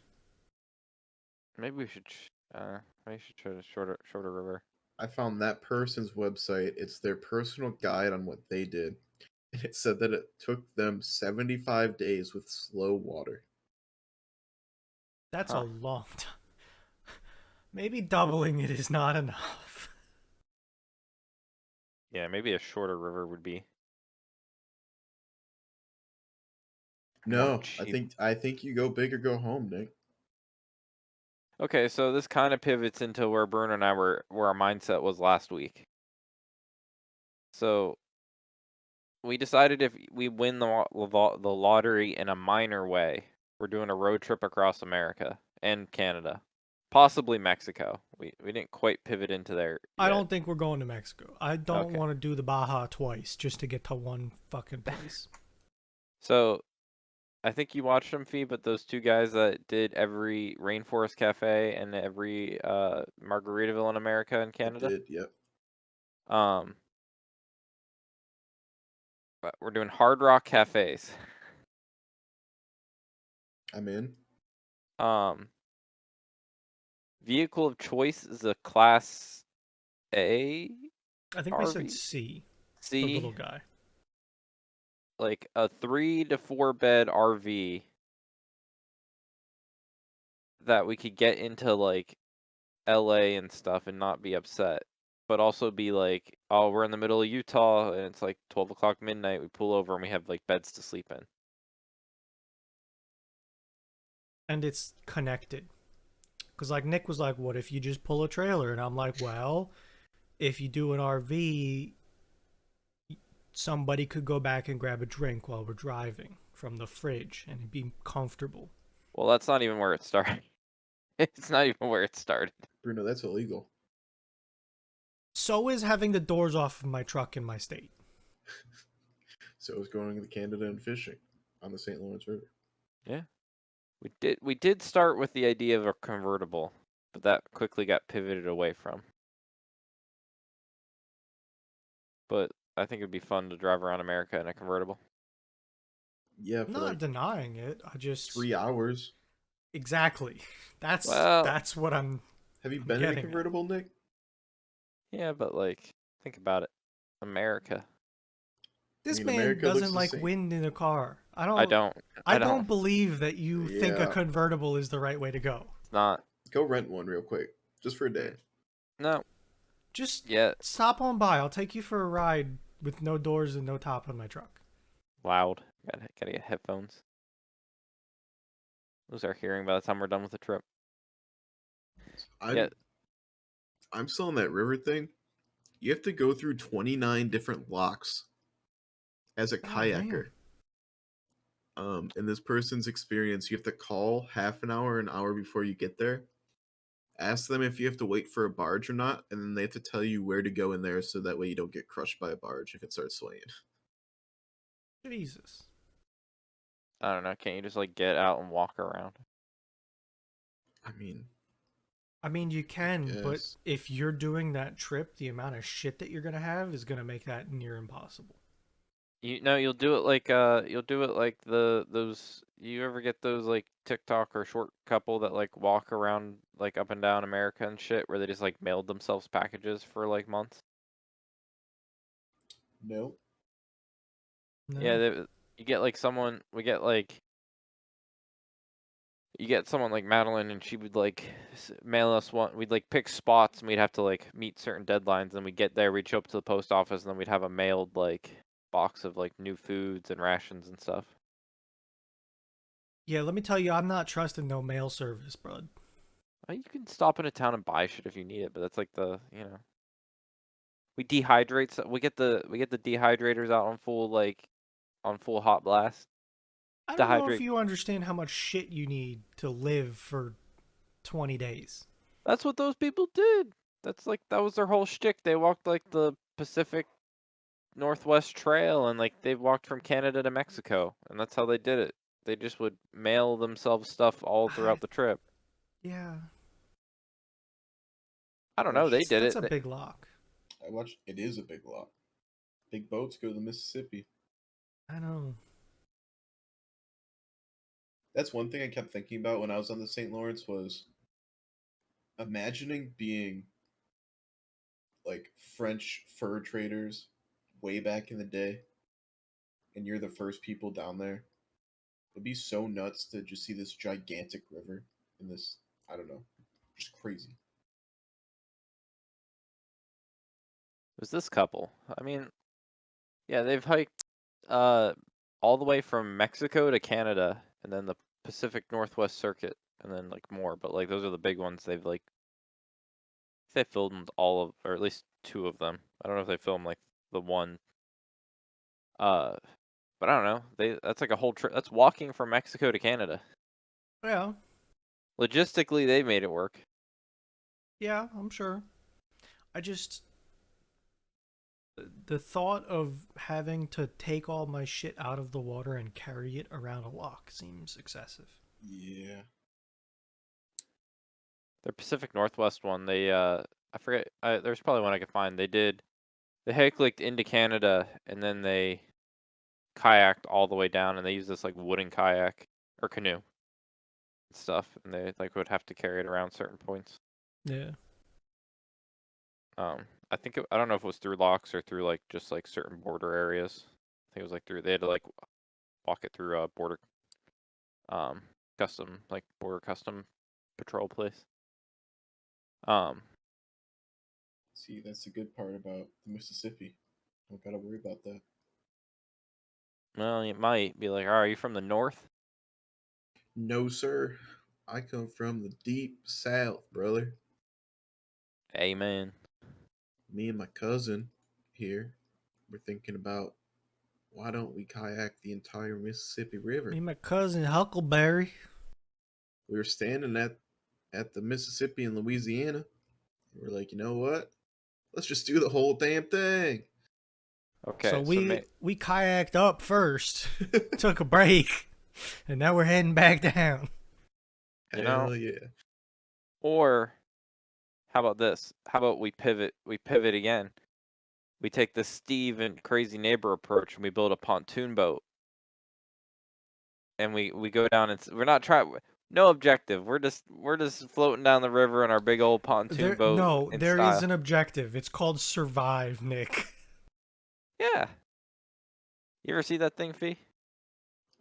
Maybe we should. Maybe we should try the shorter river. I found that person's website. It's their personal guide on what they did. And it said that it took them 75 days with slow water. That's Huh. a long time. Maybe doubling it is not enough. Yeah, maybe a shorter river would be. more No, cheap. I think you go big or go home, Nick. Okay, so this kind of pivots into where Bruno and I where our mindset was last week. So we decided if we win the lottery in a minor way, we're doing a road trip across America and Canada, possibly Mexico. We didn't quite pivot into there I yet. don't think we're going to Mexico. I don't Okay. want to do the Baja twice just to get to one fucking place. So I think you watched them, Fee, but those 2 guys that did every Rainforest Cafe and every Margaritaville in America and Canada. I did, yep. But we're doing Hard Rock Cafes. I'm in. Vehicle of choice is a Class A I think we said RV? C, the C, little guy. like a 3 to 4 bed RV that we could get into like LA and stuff and not be upset, but also be like, oh, we're in the middle of Utah and it's like 12 o'clock midnight. We pull over and we have like beds to sleep in. And it's connected. Because, like, Nick was like, what if you just pull a trailer? And I'm like, well, if you do an RV, somebody could go back and grab a drink while we're driving from the fridge and it'd be comfortable. Well, that's not even where it started. It's not even where it started. Bruno, that's illegal. So is having the doors off of my truck in my state. So is going to Canada and fishing on the St. Lawrence River. Yeah. We did start with the idea of a convertible, but that quickly got pivoted away from. But I think it'd be fun to drive around America in a convertible. Yeah, I'm for not like denying it. I just 3 hours. exactly. That's what I'm. Have you I'm been in a getting at. convertible, Nick? Yeah, but like, think about it. America. This mean, man America looks doesn't the like same. wind in a car. I don't. I don't believe that you think a Yeah. convertible is the right way to go. It's not. Go rent one real quick, just for a day. No. Just Yeah. stop on by. I'll take you for a ride with no doors and no top on my truck. Loud. Gotta get headphones. Lose our hearing by the time we're done with the trip. Yeah. I'm still on that river thing. You have to go through 29 different locks as a God kayaker. In this person's experience, you have to call half an hour before you get there. Ask them if you have to wait for a barge or not, and then they have to tell you where to go in there so that way you don't get crushed by a barge if it starts swaying. Jesus. I don't know. Can't you just like get out and walk around? I mean, You can, but yes. if you're doing that trip, the amount of shit that you're gonna have is gonna make that near impossible. You'll do it like those. You ever get those like TikTok or short couple that like walk around like up and down America and shit, where they just like mailed themselves packages for like months? No. No. Yeah, you get like someone. You get someone like Madeline, and she would like mail us one. We'd like pick spots, and we'd have to like meet certain deadlines. And we'd get there, we'd show up to the post office, and then we'd have a mailed like box of like new foods and rations and stuff. Yeah, let me tell you, I'm not trusting no mail service, bud. You can stop in a town and buy shit if you need it, but that's like we dehydrate. We get the dehydrators out on full hot blast. I don't know if Dehydrate. you understand how much shit you need to live for 20 days. That's what those people did. That was their whole shtick. They walked like the Pacific Northwest Trail, and like they walked from Canada to Mexico, and that's how they did it. They just would mail themselves stuff all throughout the trip. Yeah, I don't know. They did that's it. a big lock. I watched. It is a big lot. Big boats go to the Mississippi. I know. That's one thing I kept thinking about when I was on the St. Lawrence was imagining being like French fur traders way back in the day, and you're the first people down there. It'd be so nuts to just see this gigantic river in this. I don't know, just crazy. It was this couple. I mean, yeah, they've hiked all the way from Mexico to Canada, and then the Pacific Northwest Circuit, and then like more. But like those are the big ones. They filmed all of, or at least two of them. I don't know if they filmed like the one. Uh, but I don't know. That's like a whole trip. That's walking from Mexico to Canada. Yeah, Logistically, they made it work. yeah, I'm sure. I just the thought of having to take all my shit out of the water and carry it around a lock seems excessive. Yeah. Their Pacific Northwest one, I forget. There's probably one I could find. They hiked into Canada, and then they kayaked all the way down, and they used this like wooden kayak or canoe and stuff, and they like would have to carry it around certain points. Yeah. I don't know if it was through locks or through like just like certain border areas. I think it was like they had to like walk it through a border um border custom patrol place. See, that's the good part about the Mississippi. Don't gotta worry about that. Well, it might be like, are you from the north? No, sir. I come from the deep south, brother. Amen. Me and my cousin here, we're thinking about why don't we kayak the entire Mississippi River? Me and my cousin Huckleberry. We were standing at the Mississippi in Louisiana. We're like, you know what? Let's just do the whole damn thing. So Okay, we kayaked up first, took a break, and now we're heading back down. Hell yeah. or how about this? How about we pivot? We pivot again. We take the Steve and crazy neighbor approach, and we build a pontoon boat, and we go down and we're not trying. No objective. We're just floating down the river in our big old pontoon boat in There style. is an objective. It's called survive, Nick. Yeah. You ever see that thing, Fee?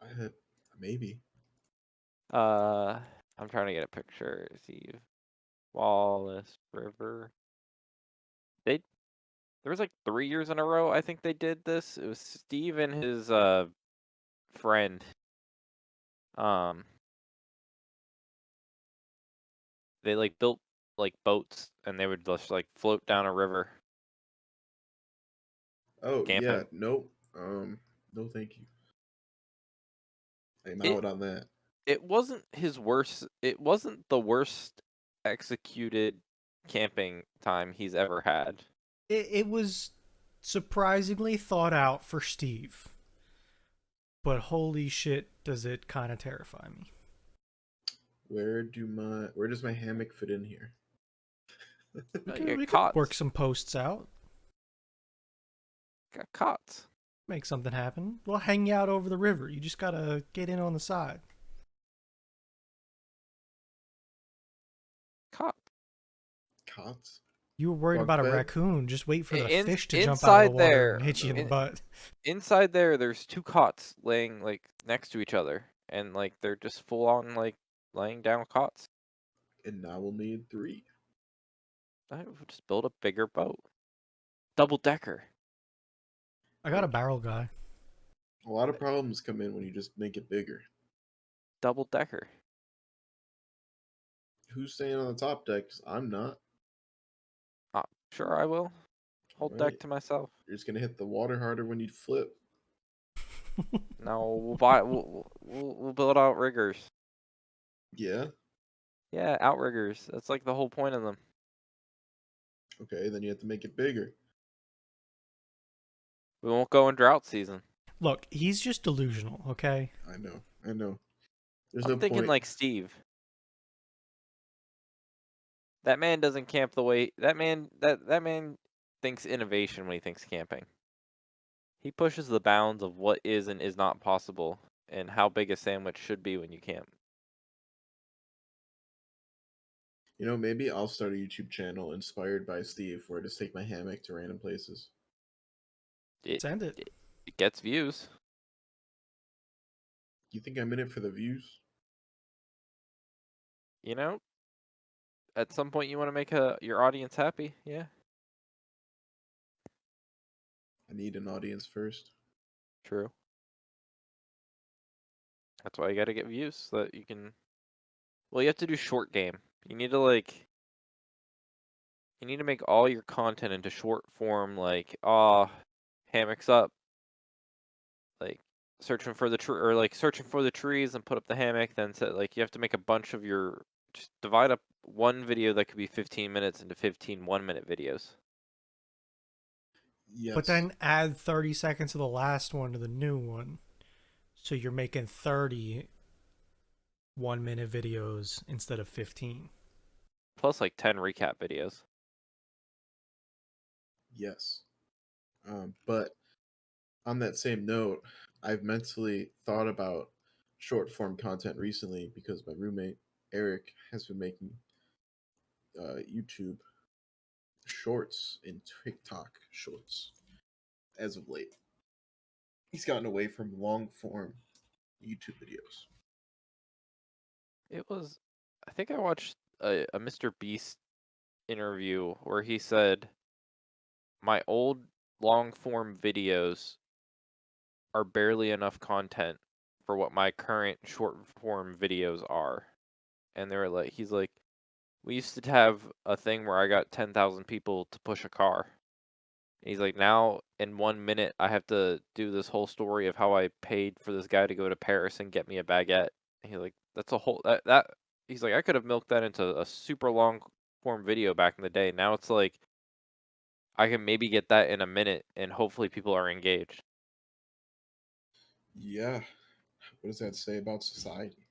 I had maybe. I'm trying to get a picture. See, Wallace River. There was like 3 years in a row. I think they did this. It was Steve and his friend. Um, they like built like boats, and they would just like float down a river Oh camping. yeah, nope. No thank you. I'm It out on that. it wasn't his worst. It wasn't the worst executed camping time he's ever had. It was surprisingly thought out for Steve, but holy shit, does it kind of terrify me. Where does my hammock fit in here? You We got could work cots. some posts out, Got cots. make something happen. We'll hang you out over the river. You just gotta get in on the side. Cot. Cots? You were worried Bunk about a bed? raccoon. Just wait for the In, fish to jump out of the inside water there, and hit you in the butt. inside there, there's two cots laying like next to each other, and like they're just full on like laying down cots. And now we'll need 3. I would just build a bigger boat, double decker. I got a barrel guy. A lot of problems come in when you just make it bigger. Double decker. Who's staying on the top deck? 'Cause I'm not. Sure, I will. Whole deck Right. to myself. You're just gonna hit the water harder when you flip. No, we'll buy. We'll build outriggers. Yeah. Yeah, outriggers. That's like the whole point of them. Okay, then you have to make it bigger. We won't go in drought season. Look, he's just delusional, okay? I know. I know. There's I'm no thinking point. like Steve. That man doesn't camp the way that man thinks innovation when he thinks camping. He pushes the bounds of what is and is not possible and how big a sandwich should be when you camp. Maybe I'll start a YouTube channel inspired by Steve where I just take my hammock to random places. It Send it. it gets views. You think I'm in it for the views? You know, at some point you want to make your audience happy. Yeah, I need an audience first. true. That's why you got to get views so that you can. Well, you have to do short game. You need to You need to make all your content into short form, like hammocks up, like searching for the tree or like searching for the trees and put up the hammock. Then set like you have to make a bunch of your just divide up one video that could be 15 minutes into 15 1-minute videos. Yes. But then add 30 seconds of the last one to the new one. So you're making 30 1-minute videos instead of 15. Plus like 10 recap videos. Yes. But on that same note, I've mentally thought about short form content recently because my roommate Eric has been making YouTube shorts and TikTok shorts as of late. He's gotten away from long form YouTube videos. It was, I think I watched a Mr. Beast interview where he said, my old long form videos are barely enough content for what my current short form videos are. And they were like, he's like, we used to have a thing where I got 10,000 people to push a car. And he's like, now in 1 minute, I have to do this whole story of how I paid for this guy to go to Paris and get me a baguette. And he's like, that's a whole, that, he's like, I could have milked that into a super long form video back in the day. Now it's like, I can maybe get that in a minute and hopefully people are engaged. Yeah. What does that say about society?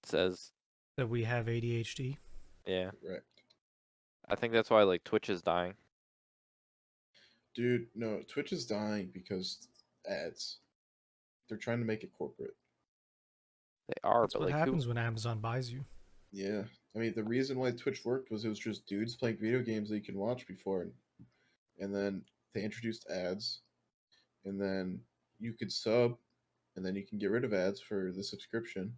It says, That we have ADHD. yeah. Correct. I think that's why like Twitch is dying. Dude, no, Twitch is dying because ads. They're trying to make it corporate. They are, That's but what like happens when Amazon buys you. Yeah. I mean, the reason why Twitch worked was it was just dudes playing video games that you can watch before. And then they introduced ads. And then you could sub. And then you can get rid of ads for the subscription.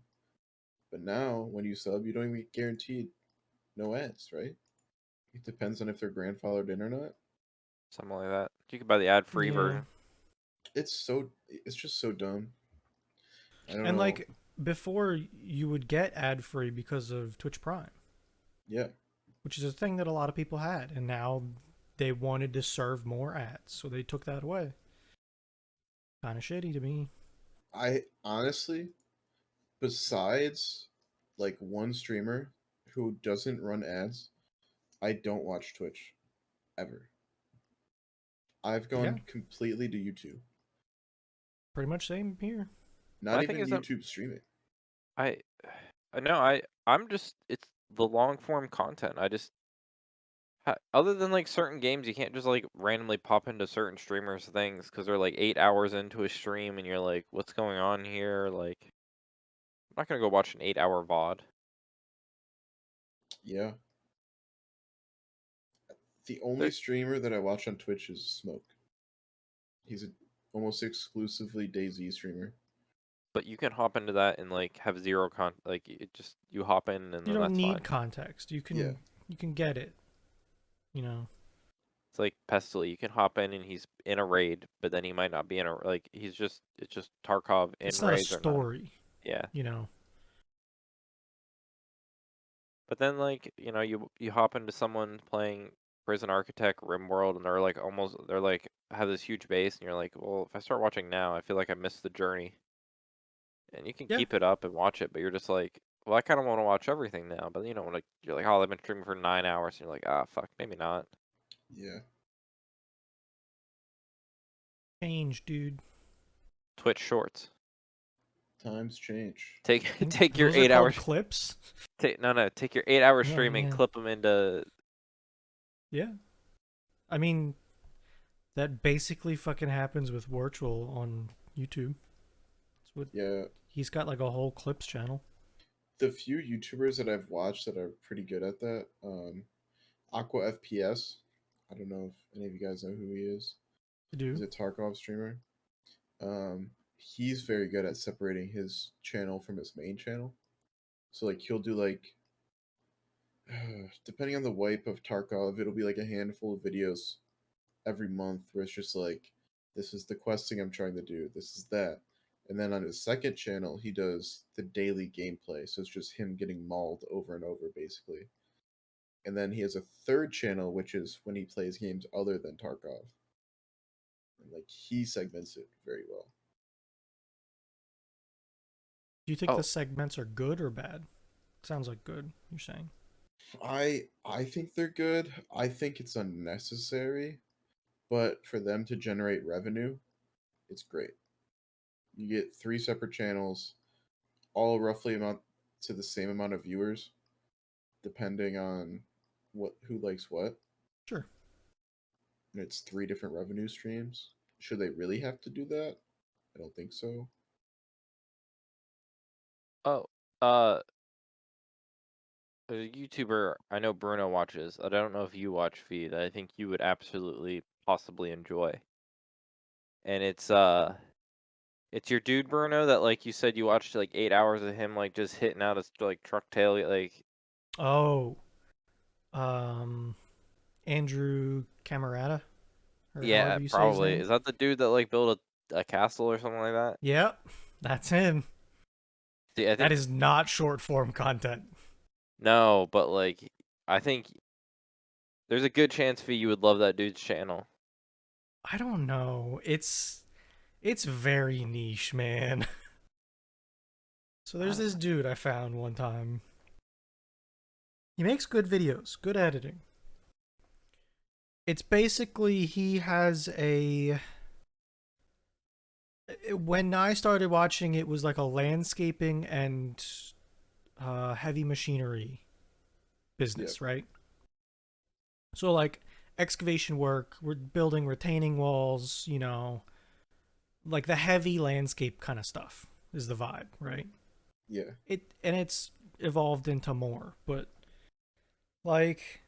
But now, when you sub, you don't even get guaranteed no ads, right? It depends on if they're grandfathered in or not. something like that. You could buy the ad-free Yeah. version. It's just so dumb. I don't And know. like before you would get ad free because of Twitch Prime, Yeah. which is a thing that a lot of people had, and now they wanted to serve more ads, so they took that away. Kind of shitty to me. I honestly, besides like one streamer who doesn't run ads, I don't watch Twitch ever. I've Yeah, gone completely to YouTube. pretty much same here. Not My thing even is that YouTube streaming. I know I'm just it's the long form content. I just other than like certain games, you can't just like randomly pop into certain streamers' things because they're like 8 hours into a stream and you're like, what's going on here? Like, I'm not gonna go watch an 8 hour VOD. Yeah. The only There, streamer that I watch on Twitch is Smoke. He's a almost exclusively DayZ streamer. but you can hop into that and like have zero like it just you hop in and You then don't that's need fine. context. You Yeah. can get it. You know. It's like Pestle. You can hop in and he's in a raid, but then he might not be in a like. It's just Tarkov in It's not a raids or not. story, Yeah. you know. But then like you hop into someone playing Prison Architect RimWorld and they're like have this huge base and you're like, well, if I start watching now, I feel like I missed the journey. And you can Yeah. keep it up and watch it, but you're just like, well, I kind of want to watch everything now. But like you're like, oh, I've been streaming for 9 hours, and you're like, ah, fuck, maybe not. Yeah. Change, dude. Twitch Shorts. Times change. Take I think take your those are 8 called hours. clips. Take your 8 hour Oh, stream and man. clip them into. Yeah. I mean, that basically fucking happens with Virtual on YouTube. That's what Yeah. he's got, like a whole clips channel. The few YouTubers that I've watched that are pretty good at that, Aqua FPS. I don't know if any of you guys know who he is. To do. He's a Tarkov streamer. He's very good at separating his channel from his main channel. So like he'll do like depending on the wipe of Tarkov, it'll be like a handful of videos every month where it's just like this is the questing I'm trying to do, this is that. And then on his second channel, he does the daily gameplay. So it's just him getting mauled over and over basically. And then he has a third channel which is when he plays games other than Tarkov. And like he segments it very well. Do you think Oh. the segments are good or bad? Sounds like good, you're saying. I think they're good. I think it's unnecessary, but for them to generate revenue, it's great. You get 3 separate channels, all roughly amount to the same amount of viewers, depending on who likes what. Sure. And it's 3 different revenue streams. Should they really have to do that? I don't think so. Oh, there's a YouTuber I know Bruno watches. I don't know if you watch Feed. I think you would absolutely possibly enjoy. And it's your dude Bruno that like you said you watched like 8 hours of him like just hitting out his like truck tail like. Oh. Andrew Camerata? Or Yeah, however you say his probably. name. Is that the dude that like built a castle or something like that? Yep. That's him. See, I That think is not short form content. no, but like I think there's a good chance for you would love that dude's channel. I don't know. It's very niche, man. So there's this dude I found one time. He makes good videos, good editing. It's basically he has a when I started watching it was like a landscaping and heavy machinery business, right? So like excavation work, we're building retaining walls, you know, like the heavy landscape kind of stuff is the vibe, right? Yeah. It's evolved into more, but like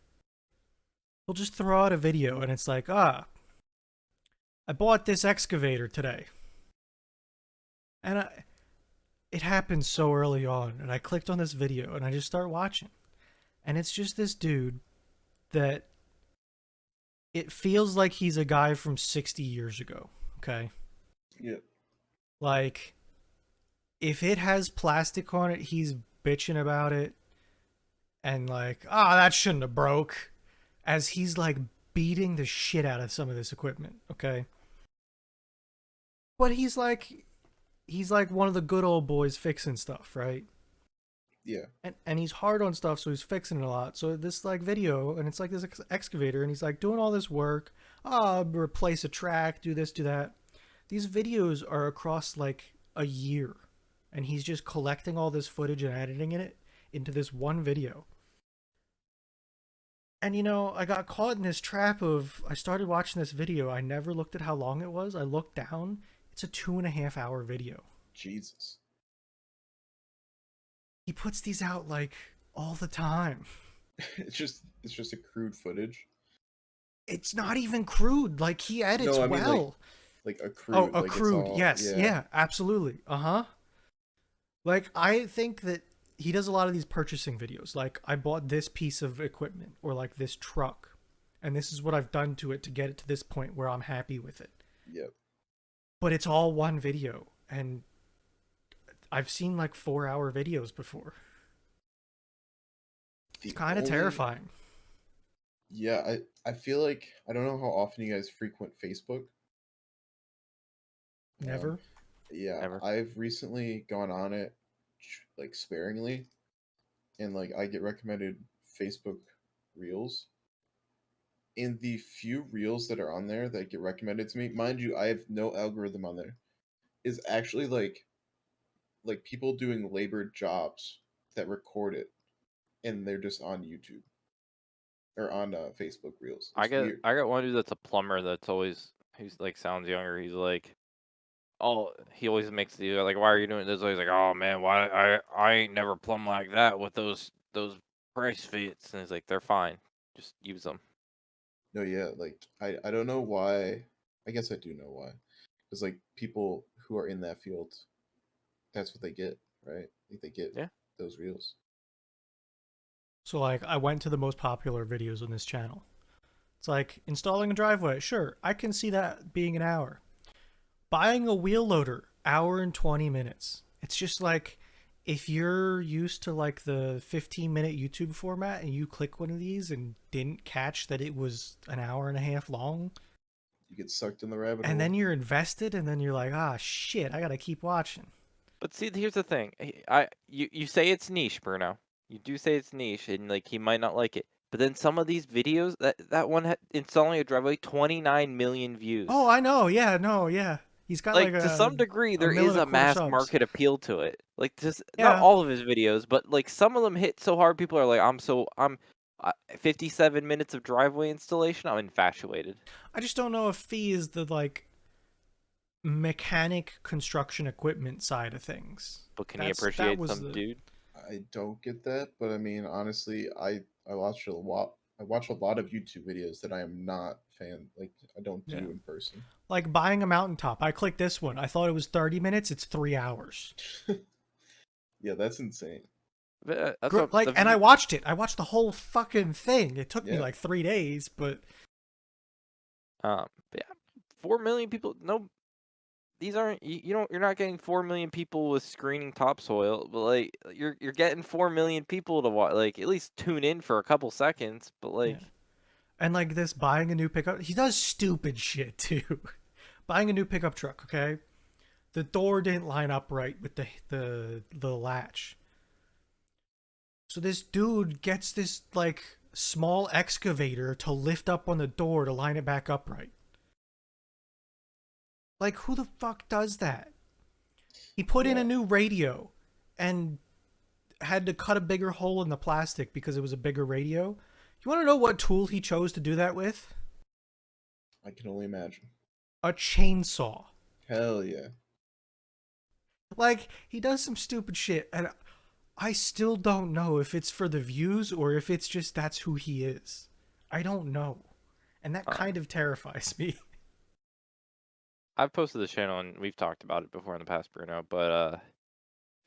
we'll just throw out a video and it's like, I bought this excavator today. And it happened so early on, and I clicked on this video and I just start watching. And it's just this dude that it feels like he's a guy from 60 years ago, okay? Yeah. Like, if it has plastic on it, he's bitching about it. And like, that shouldn't have broke. As he's like beating the shit out of some of this equipment, okay? But he's like one of the good old boys fixing stuff, right? Yeah. And he's hard on stuff, so he's fixing it a lot. So this like video, and it's like this excavator, and he's like doing all this work. Replace a track, do this, do that. These videos are across like a year, and he's just collecting all this footage and editing it into this one video. And you know, I got caught in this trap of I started watching this video. I never looked at how long it was. I looked down. It's a 2.5 hour video. Jesus. He puts these out like all the time. It's just a crude footage. It's not even crude. Like he edits No, I mean, well. Like a crude. Oh, a like crude. it's all, Yes. Yeah, absolutely. Uh-huh. Like I think that he does a lot of these purchasing videos. Like I bought this piece of equipment or like this truck. and this is what I've done to it to get it to this point where I'm happy with it. Yep. But it's all one video, and I've seen like 4-hour videos before. It's kind of terrifying. Yeah, I feel like I don't know how often you guys frequent Facebook. Never. Yeah, Never. I've recently gone on it like sparingly, and like I get recommended Facebook Reels. In the few reels that are on there that get recommended to me, mind you, I have no algorithm on there, is actually like people doing labor jobs that record it, and they're just on YouTube or on Facebook Reels. It's weird. I got one dude that's a plumber that's always who's like sounds younger. He's like, oh, he always makes the like, why are you doing this? He's like, oh man, why I ain't never plumb like that with those price fits. And he's like, they're fine, just use them. No, yeah, like I don't know why. I guess I do know why. Because like people who are in that field, that's what they get, right? Like they get Yeah. those reels. So like I went to the most popular videos on this channel. It's like installing a driveway. Sure, I can see that being an hour. Buying a wheel loader, hour and 20 minutes. It's just like if you're used to like the 15-minute YouTube format and you click one of these and didn't catch that it was an hour and a half long, You get sucked in the rabbit hole. and then you're invested, and then you're like, ah, shit, I gotta keep watching. But see, here's the thing. You say it's niche, Bruno. You do say it's niche, and like he might not like it. But then some of these videos, that one installing a driveway, 29 million views. Oh, I know. Yeah, no, yeah. He's got like, to some degree, there is a 1.25 mass subs. market appeal to it. Like, just Yeah. not all of his videos, but like some of them hit so hard, people are like, I'm 57 minutes of driveway installation. I'm infatuated. I just don't know if fee is the like mechanic construction equipment side of things. But can you That appreciate was some dude? I don't get that, but I mean, honestly, I watch a lot. I watch a lot of YouTube videos that I am not fan. Like I don't do Yeah. in person. Like buying a mountaintop. I clicked this one. I thought it was 30 minutes. It's 3 hours. Yeah, that's insane. But, that's Gr- what like, and I watched it. I watched the whole fucking thing. It took me Yeah. like 3 days, but but yeah, 4 million people. No, these aren't. You're not getting 4 million people with screening topsoil, but like you're getting 4 million people to watch. Like at least tune in for a couple seconds. But like, yeah. And like this buying a new pickup, he does stupid shit too. Buying a new pickup truck, okay? The door didn't line up right with the latch. So this dude gets this like small excavator to lift up on the door to line it back up right. Like who the fuck does that? He put in a new radio and had to cut a bigger hole in the plastic because it was a bigger radio. You want to know what tool he chose to do that with? I can only imagine. A chainsaw. Hell yeah. Like, he does some stupid shit, and I still don't know if it's for the views or if it's just that's who he is. I don't know. And that kind of terrifies me. I've posted this channel and we've talked about it before in the past, Bruno. But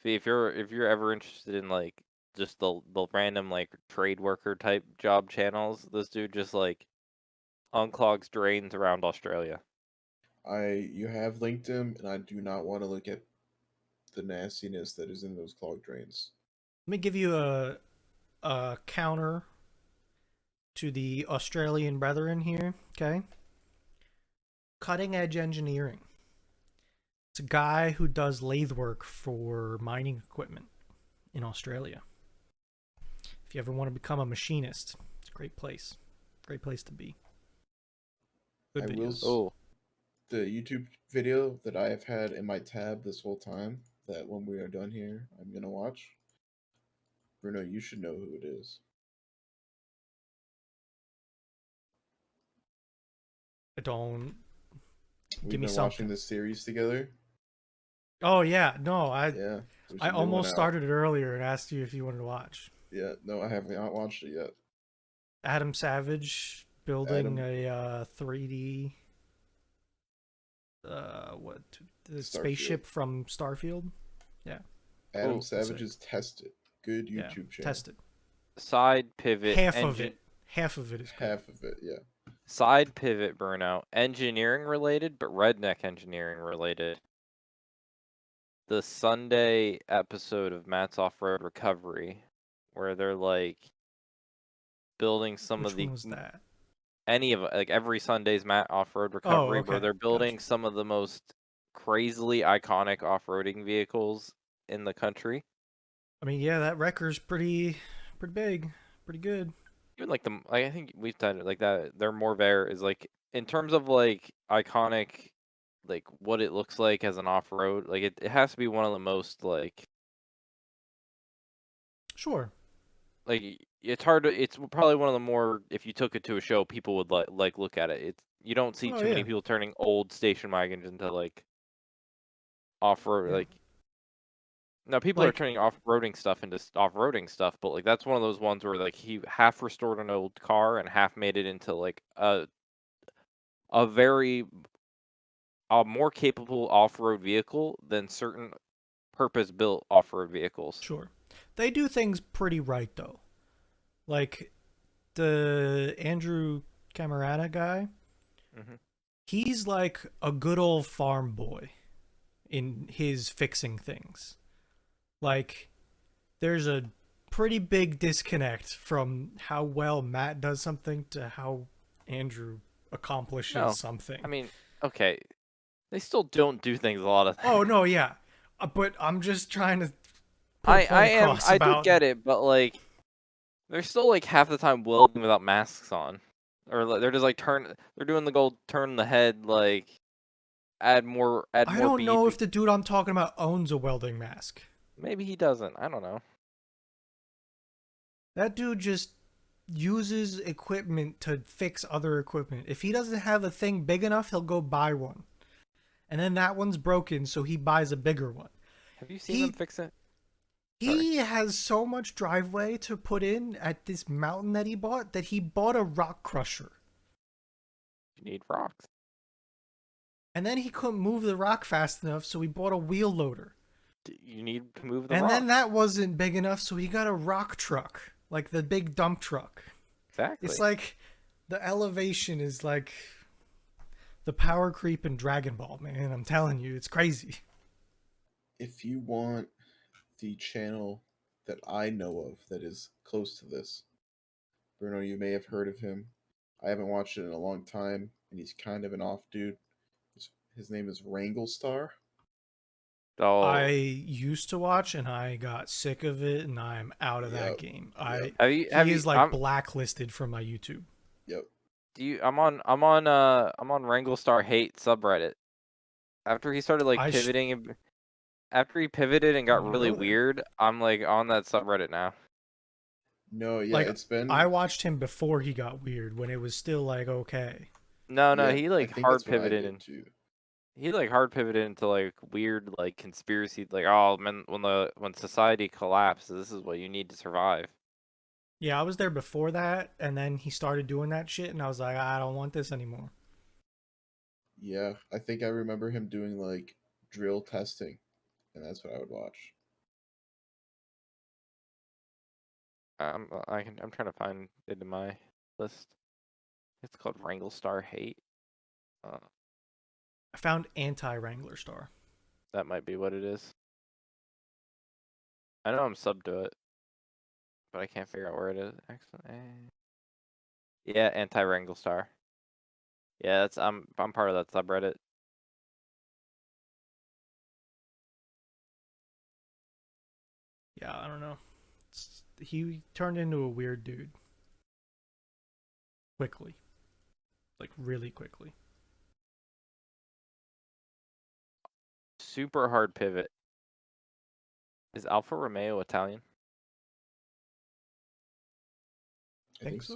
if you're ever interested in like just the random like trade worker type job channels, this dude just like unclogs drains around Australia. You have linked him, and I do not want to look at the nastiness that is in those clogged drains. Let me give you a counter to the Australian brethren here, okay? Cutting edge engineering. It's a guy who does lathe work for mining equipment in Australia. If you ever want to become a machinist, it's a great place. Great place to be. Good I will videos. Oh, The YouTube video that I have had in my tab this whole time, that when we are done here, I'm gonna watch. Bruno, you should know who it is. I don't. We've Give me been something. watching this series together. Oh yeah, no, Yeah. there's I a new one almost out. started it earlier and asked you if you wanted to watch. Yeah, no, I have not watched it yet. Adam Savage building a 3D the spaceship from Starfield. Yeah. Adam Ooh, Savage's Tested. Good YouTube channel. Tested. side pivot Half engine. of it. half of it is good. Half of it, yeah. Side pivot burnout, engineering related, but redneck engineering related. The Sunday episode of Matt's Off-Road Recovery, where they're like building some Which of one the was that? any of like every Sunday's Matt Off-Road Oh, Recovery, where okay. they're building Gotcha. some of the most crazily iconic off-roading vehicles in the country. I mean, yeah, that wrecker's pretty big, pretty good. Even like I think we've done it like that. Their Morvair is like in terms of like iconic, like what it looks like as an off-road. Like it has to be one of the most Sure. like it's hard to. It's probably one of the more if you took it to a show, people would like look at it. It's you don't see Oh too many yeah, people turning old station wagons into like off-road yeah. like. Now people are Like, turning off-roading stuff into off-roading stuff, but like that's one of those ones where like he half restored an old car and half made it into like a very a more capable off-road vehicle than certain purpose-built off-road vehicles. sure. They do things pretty right though. Like the Andrew Camarata guy, Hmm. he's like a good old farm boy in his fixing things. Like, there's a pretty big disconnect from how well Matt does something to how Andrew accomplishes No, something. I mean, okay, they still don't do things a lot of. Oh no, yeah, but I'm just trying to put a point across I do about. get it, but like they're still like half the time welding without masks on, or like, they're just like they're doing the gold turn the head like add I more don't bead. know if the dude I'm talking about owns a welding mask. Maybe he doesn't. I don't know. That dude just uses equipment to fix other equipment. If he doesn't have a thing big enough, he'll go buy one. And then that one's broken, so he buys a bigger one. Have you seen them He fix it? Sorry. he has so much driveway to put in at this mountain that he bought a rock crusher. You need rocks. And then he couldn't move the rock fast enough, so he bought a wheel loader. You need to move the And rocks. then that wasn't big enough, so he got a rock truck, like the big dump truck. Exactly. It's like the elevation is like the power creep in Dragon Ball, man. I'm telling you, it's crazy. If you want the channel that I know of that is close to this, Bruno, you may have heard of him. I haven't watched it in a long time, and he's kind of an off dude. His name is Wranglestar. I Oh, used to watch and I got sick of it and I'm out of that Yep. game. Yep. He is like blacklisted from my YouTube. Yep. I'm on Wrangle Star Hate subreddit. After he started like pivoting after he pivoted and got I'll really go there. weird, I'm like on that subreddit now. No, yeah, Like it's been. I watched him before he got weird when it was still like okay. No, Yeah, he I like think hard that's what I pivoted did and too. he like hard pivoted into like weird like conspiracy like oh man when society collapses this is what you need to survive. Yeah, I was there before that and then he started doing that shit and I was like I don't want this anymore. Yeah, I think I remember him doing like drill testing, and that's what I would watch. I'm trying to find it in my list. It's called Wrangle Star Hate. I found anti-Wrangler Star. That might be what it is. I know I'm subbed to it, but I can't figure out where it is. Excellent. Yeah, anti Wrangle Star. Yeah, that's I'm part of that subreddit. Yeah, I don't know. He turned into a weird dude quickly. Like really quickly. Super hard pivot. Is Alfa Romeo Italian? I Think think so?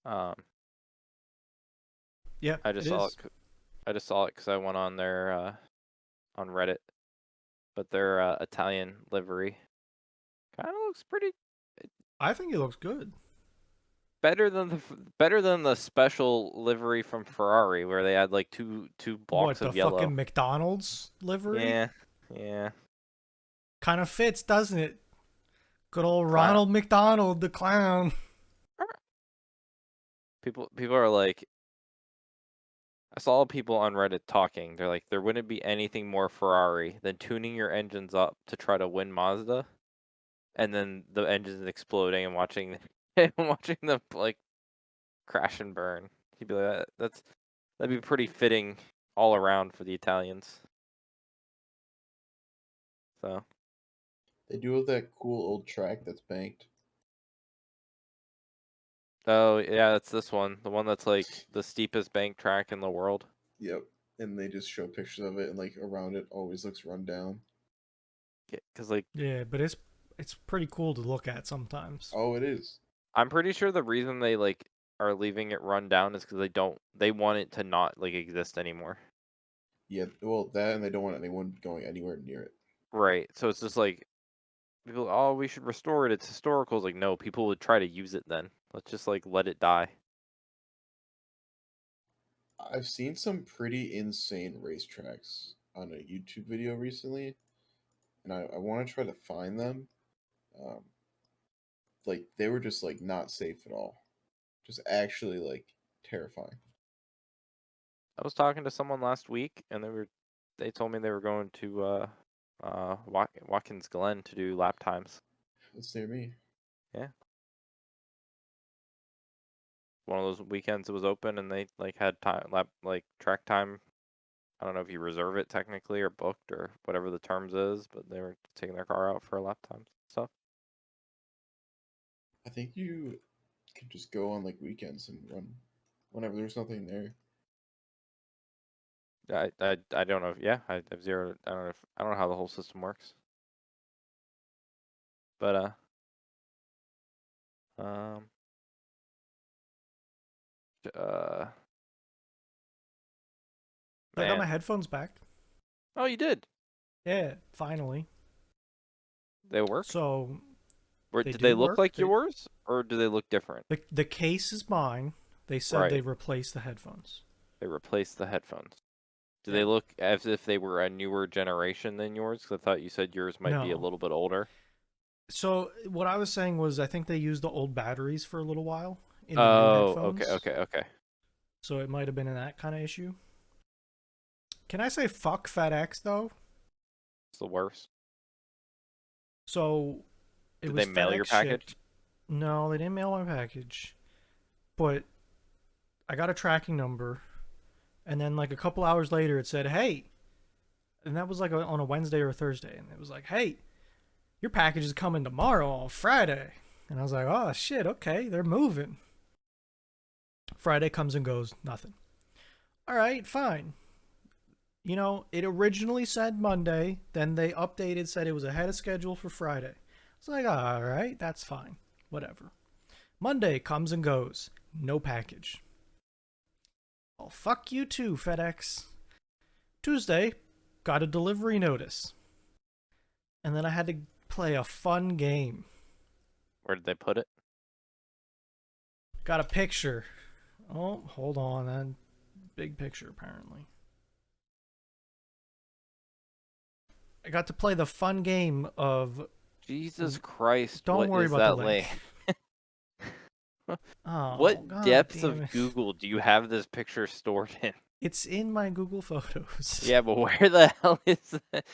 so. Um, Yeah, I just it saw is. it. I just saw it because I went on their on Reddit, but their Italian livery kind of looks pretty I think it looks good. better than the special livery from Ferrari where they had like two blocks What, the of yellow. fucking McDonald's livery? Yeah. Kind of fits, doesn't it? Good old Clown. Ronald McDonald, the clown. People are like, I saw people on Reddit talking. They're like, there wouldn't be anything more Ferrari than tuning your engines up to try to win Mazda, and then the engines exploding and watching watching them like crash and burn. He'd be like, that'd be pretty fitting all around for the Italians. So They do have that cool old track that's banked. oh yeah, that's this one, the one that's like the steepest bank track in the world. Yep. And they just show pictures of it, and like around it always looks run down. Because like Yeah, but it's pretty cool to look at sometimes. Oh, it is. I'm pretty sure the reason they like are leaving it run down is because they want it to not like exist anymore. Yeah. Well, that and they don't want anyone going anywhere near it. Right. So it's just like people, oh, we should restore it. It's historical. It's like, no, people would try to use it then. Let's just like let it die. I've seen some pretty insane racetracks on a YouTube video recently, and I want to try to find them. Um, like they were just like not safe at all, just actually like terrifying. I was talking to someone last week, and they told me they were going to Watkins Glen to do lap times. That's near me. Yeah. One of those weekends it was open, and they like had track time. I don't know if you reserve it technically or booked or whatever the terms is, but they were taking their car out for lap times stuff. I think you could just go on like weekends and run whenever there's nothing there. I don't know. Yeah, I have zero. I don't know. I don't know how the whole system works. But um uh I got my man. headphones back. Oh, you did. Yeah, finally. They work. So they Did do they look work. like yours, or do they look different? The case is mine. They said they Right. replaced the headphones. They replaced the headphones. Do Yeah. they look as if they were a newer generation than yours? 'Cause I thought you said yours might be a No. little bit older. So what I was saying was I think they used the old batteries for a little while in the new Oh, headphones. okay. So it might have been in that kind of issue. Can I say fuck FedEx though? It's the worst. So it Did was they mail your FedEx package? shipped. No, they didn't mail my package. But I got a tracking number, and then like a couple hours later it said, "Hey," and that was like on a Wednesday or a Thursday, and it was like, "Hey, your package is coming tomorrow on Friday." And I was like, "Oh shit, okay, they're moving." Friday comes and goes, nothing. All right, fine. You know, it originally said Monday, then they updated, said it was ahead of schedule for Friday. It's like, all right, that's fine. Whatever. Monday comes and goes, no package. Oh, fuck you too, FedEx. Tuesday, got a delivery notice. And then I had to play a fun game. Where did they put it? Got a picture. Oh, hold on. That big picture, apparently. I got to play the fun game of. Jesus Christ! Don't What worry is about that the link. Oh, What God depths damn of it. Google do you have this picture stored in? It's in my Google Photos. Yeah, but where the hell is that?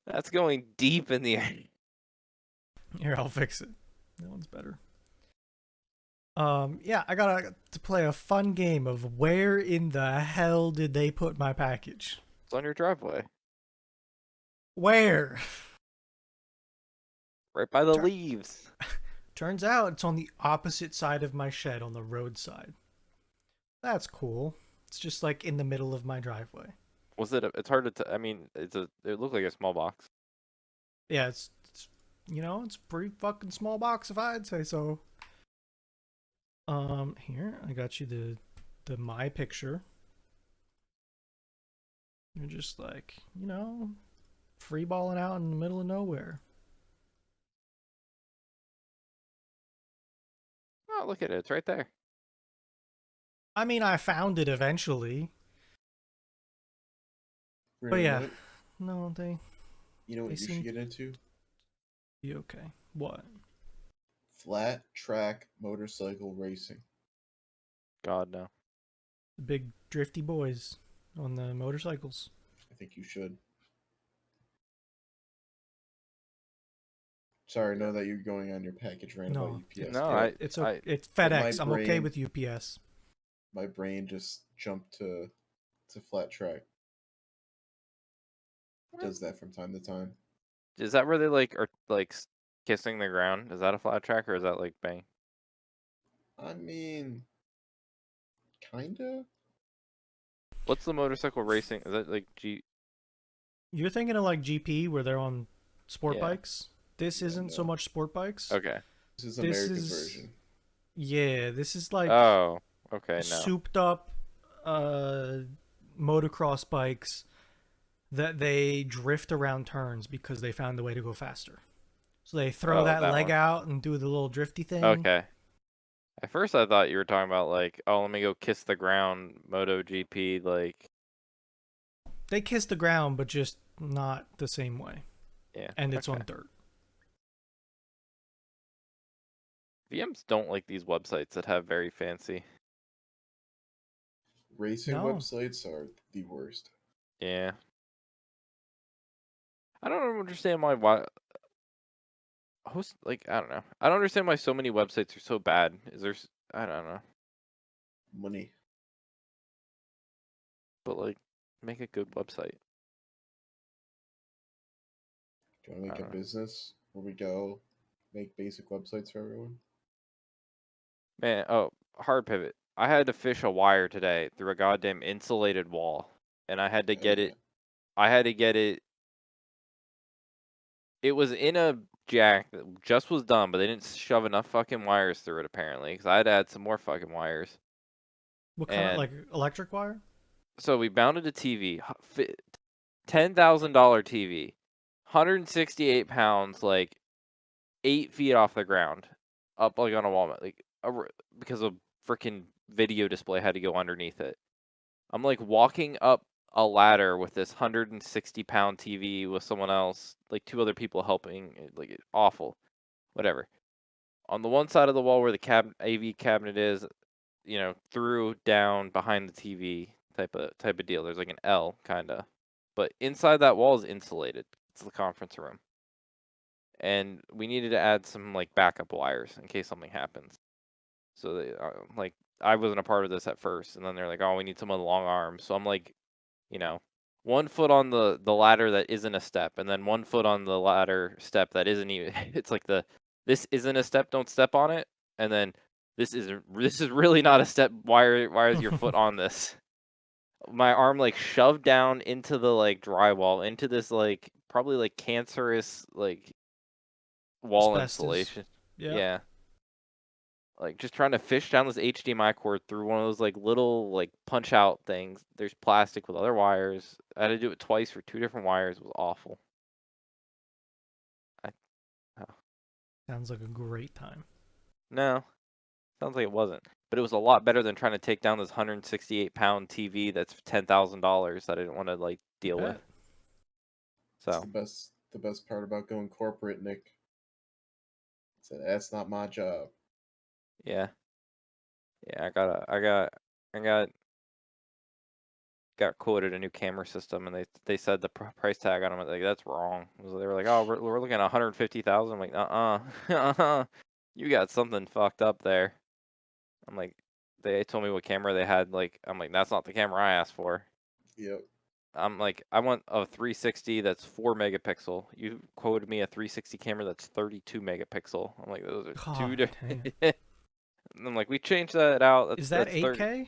That's going deep in the air. Here, I'll fix it. That one's better. Yeah, I got to play a fun game of where in the hell did they put my package? It's on your driveway, Where? right by the Tur- leaves. Turns out it's on the opposite side of my shed on the roadside. That's cool. It's just like in the middle of my driveway. Was it? It's hard to. I mean, it looked like a small box. Yeah, it's it's a pretty fucking small box if I'd say so. Here, I got you the my picture. You're just like, free balling out in the middle of nowhere. Oh, look at it! It's right there. I mean, I found it eventually. But yeah, no, You know what they you seem should get into? be okay. What? Flat track motorcycle racing. God no. The big drifty boys on the motorcycles. I think you should. Sorry, I know that you're going on your package rant about No, UPS. No, but it's I it's but my FedEx. I'm okay brain- with UPS. my brain just jumped to flat track. Does that from time to time. is that where they like are like kissing the ground? Is that a flat track or is that like bang? I mean, kinda. What's the motorcycle racing? Is that like G? You're thinking of like GP where they're on sport Yeah. bikes. This Yeah, isn't so no. much sport bikes. Okay. This is This American is- version. Yeah, this is like Oh, okay. No. souped up motocross bikes that they drift around turns because they found a way to go faster. So they throw Oh, that that leg one. out and do the little drifty thing. Okay. At first, I thought you were talking about like, oh, let me go kiss the ground, MotoGP, like, They kiss the ground, but just not the same way. yeah. And it's okay. on dirt. VMs don't like these websites that have very fancy. Racing No. websites are the worst. Yeah. I don't understand why host like I don't know. I don't understand why so many websites are so bad. I don't know, Money. but like make a good website. Do you want to make I a don't know. business where we go make basic websites for everyone? Man, oh, hard pivot. I had to fish a wire today through a goddamn insulated wall, and I had to Oh, get yeah. it. I had to get it. It was in a jack that just was done, but they didn't shove enough fucking wires through it apparently, because I had to add some more fucking wires. What kind of And like electric wire? so we mounted a TV, $10,000 TV, 168 pounds, like 8 feet off the ground, up like on a wall, like because a freaking video display had to go underneath it. I'm like walking up a ladder with this 160-pound TV with someone else, like two other people helping, like awful, whatever. On the one side of the wall where the AV cabinet is, through, down, behind the TV type of deal. There's like an L kinda, but inside that wall is insulated. It's the conference room, and we needed to add some like backup wires in case something happens. So they, like I wasn't a part of this at first, and then they're like, "Oh, we need someone with long arms." So I'm like, 1 foot on the ladder that isn't a step, and then 1 foot on the ladder step that isn't even. It's like this isn't a step, don't step on it, and then this is really not a step. Why is your foot on this? My arm like shoved down into the like drywall into this like probably like cancerous like wall Asbestos. insulation. Yeah. Yeah. Like just trying to fish down this HDMI cord through one of those like little like punch out things. There's plastic with other wires. I had to do it twice for 2 different wires. It was awful. Sounds like a great time. No, sounds like it wasn't. But it was a lot better than trying to take down this 168-pound TV that's $10,000 that I didn't want to like deal with. bet. It's So the best part about going corporate, Nick. So that's not my job. yeah, I got quoted a new camera system, and they said the price tag on them, like that's wrong. They were like, oh, we're looking at 150,000. I'm like, you got something fucked up there. I'm like, they told me what camera they had. Like, I'm like, that's not the camera I asked for. Yep. I'm like, I want a 360 that's 4 megapixel. You quoted me a 360 camera that's 32 megapixel. I'm like, those are two God different. damn. I'm like, we changed that out. Is that That's 30. 8K?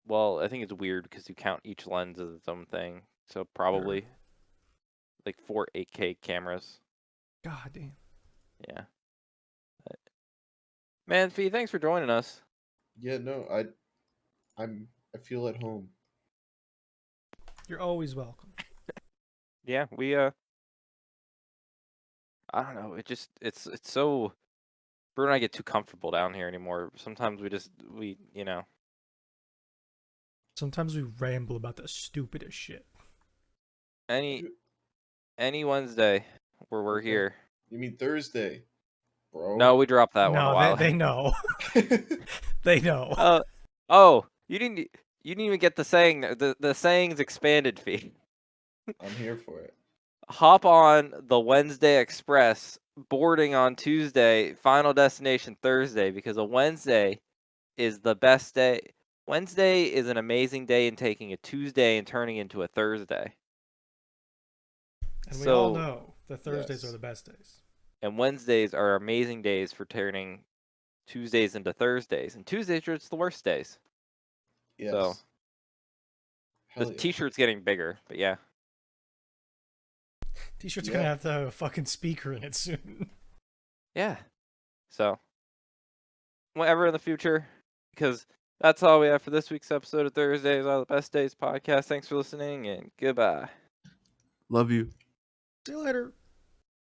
Well, I think it's weird because you count each lens as its own thing. So probably like 4 8K cameras. God damn. Yeah. Man, Fee, thanks for joining us. Yeah, no, I feel at home. You're always welcome. Yeah, we I don't know. It's so Brew and I get too comfortable down here anymore. Sometimes we Sometimes we ramble about the stupidest shit. any Wednesday where we're Okay. here. You mean Thursday? bro. No, we dropped that one a No, while. they know. They know. Oh, you didn't even get the saying. The saying's expanded fee. I'm here for it. Hop on the Wednesday Express, boarding on Tuesday, final destination Thursday, because a Wednesday is the best day. Wednesday is an amazing day in taking a Tuesday and turning into a Thursday. And we all So, know that Thursdays Yes. are the best days. and Wednesdays are amazing days for turning Tuesdays into Thursdays, and Tuesdays are just the worst days. Yes. So, the Hell yeah. T-shirt's getting bigger, but yeah. T-shirts are Yeah. gonna have the fucking speaker in it soon. Yeah. So, whatever in the future, because that's all we have for this week's episode of Thursdays Are the Best Days podcast. Thanks for listening, and goodbye. Love you. See you later.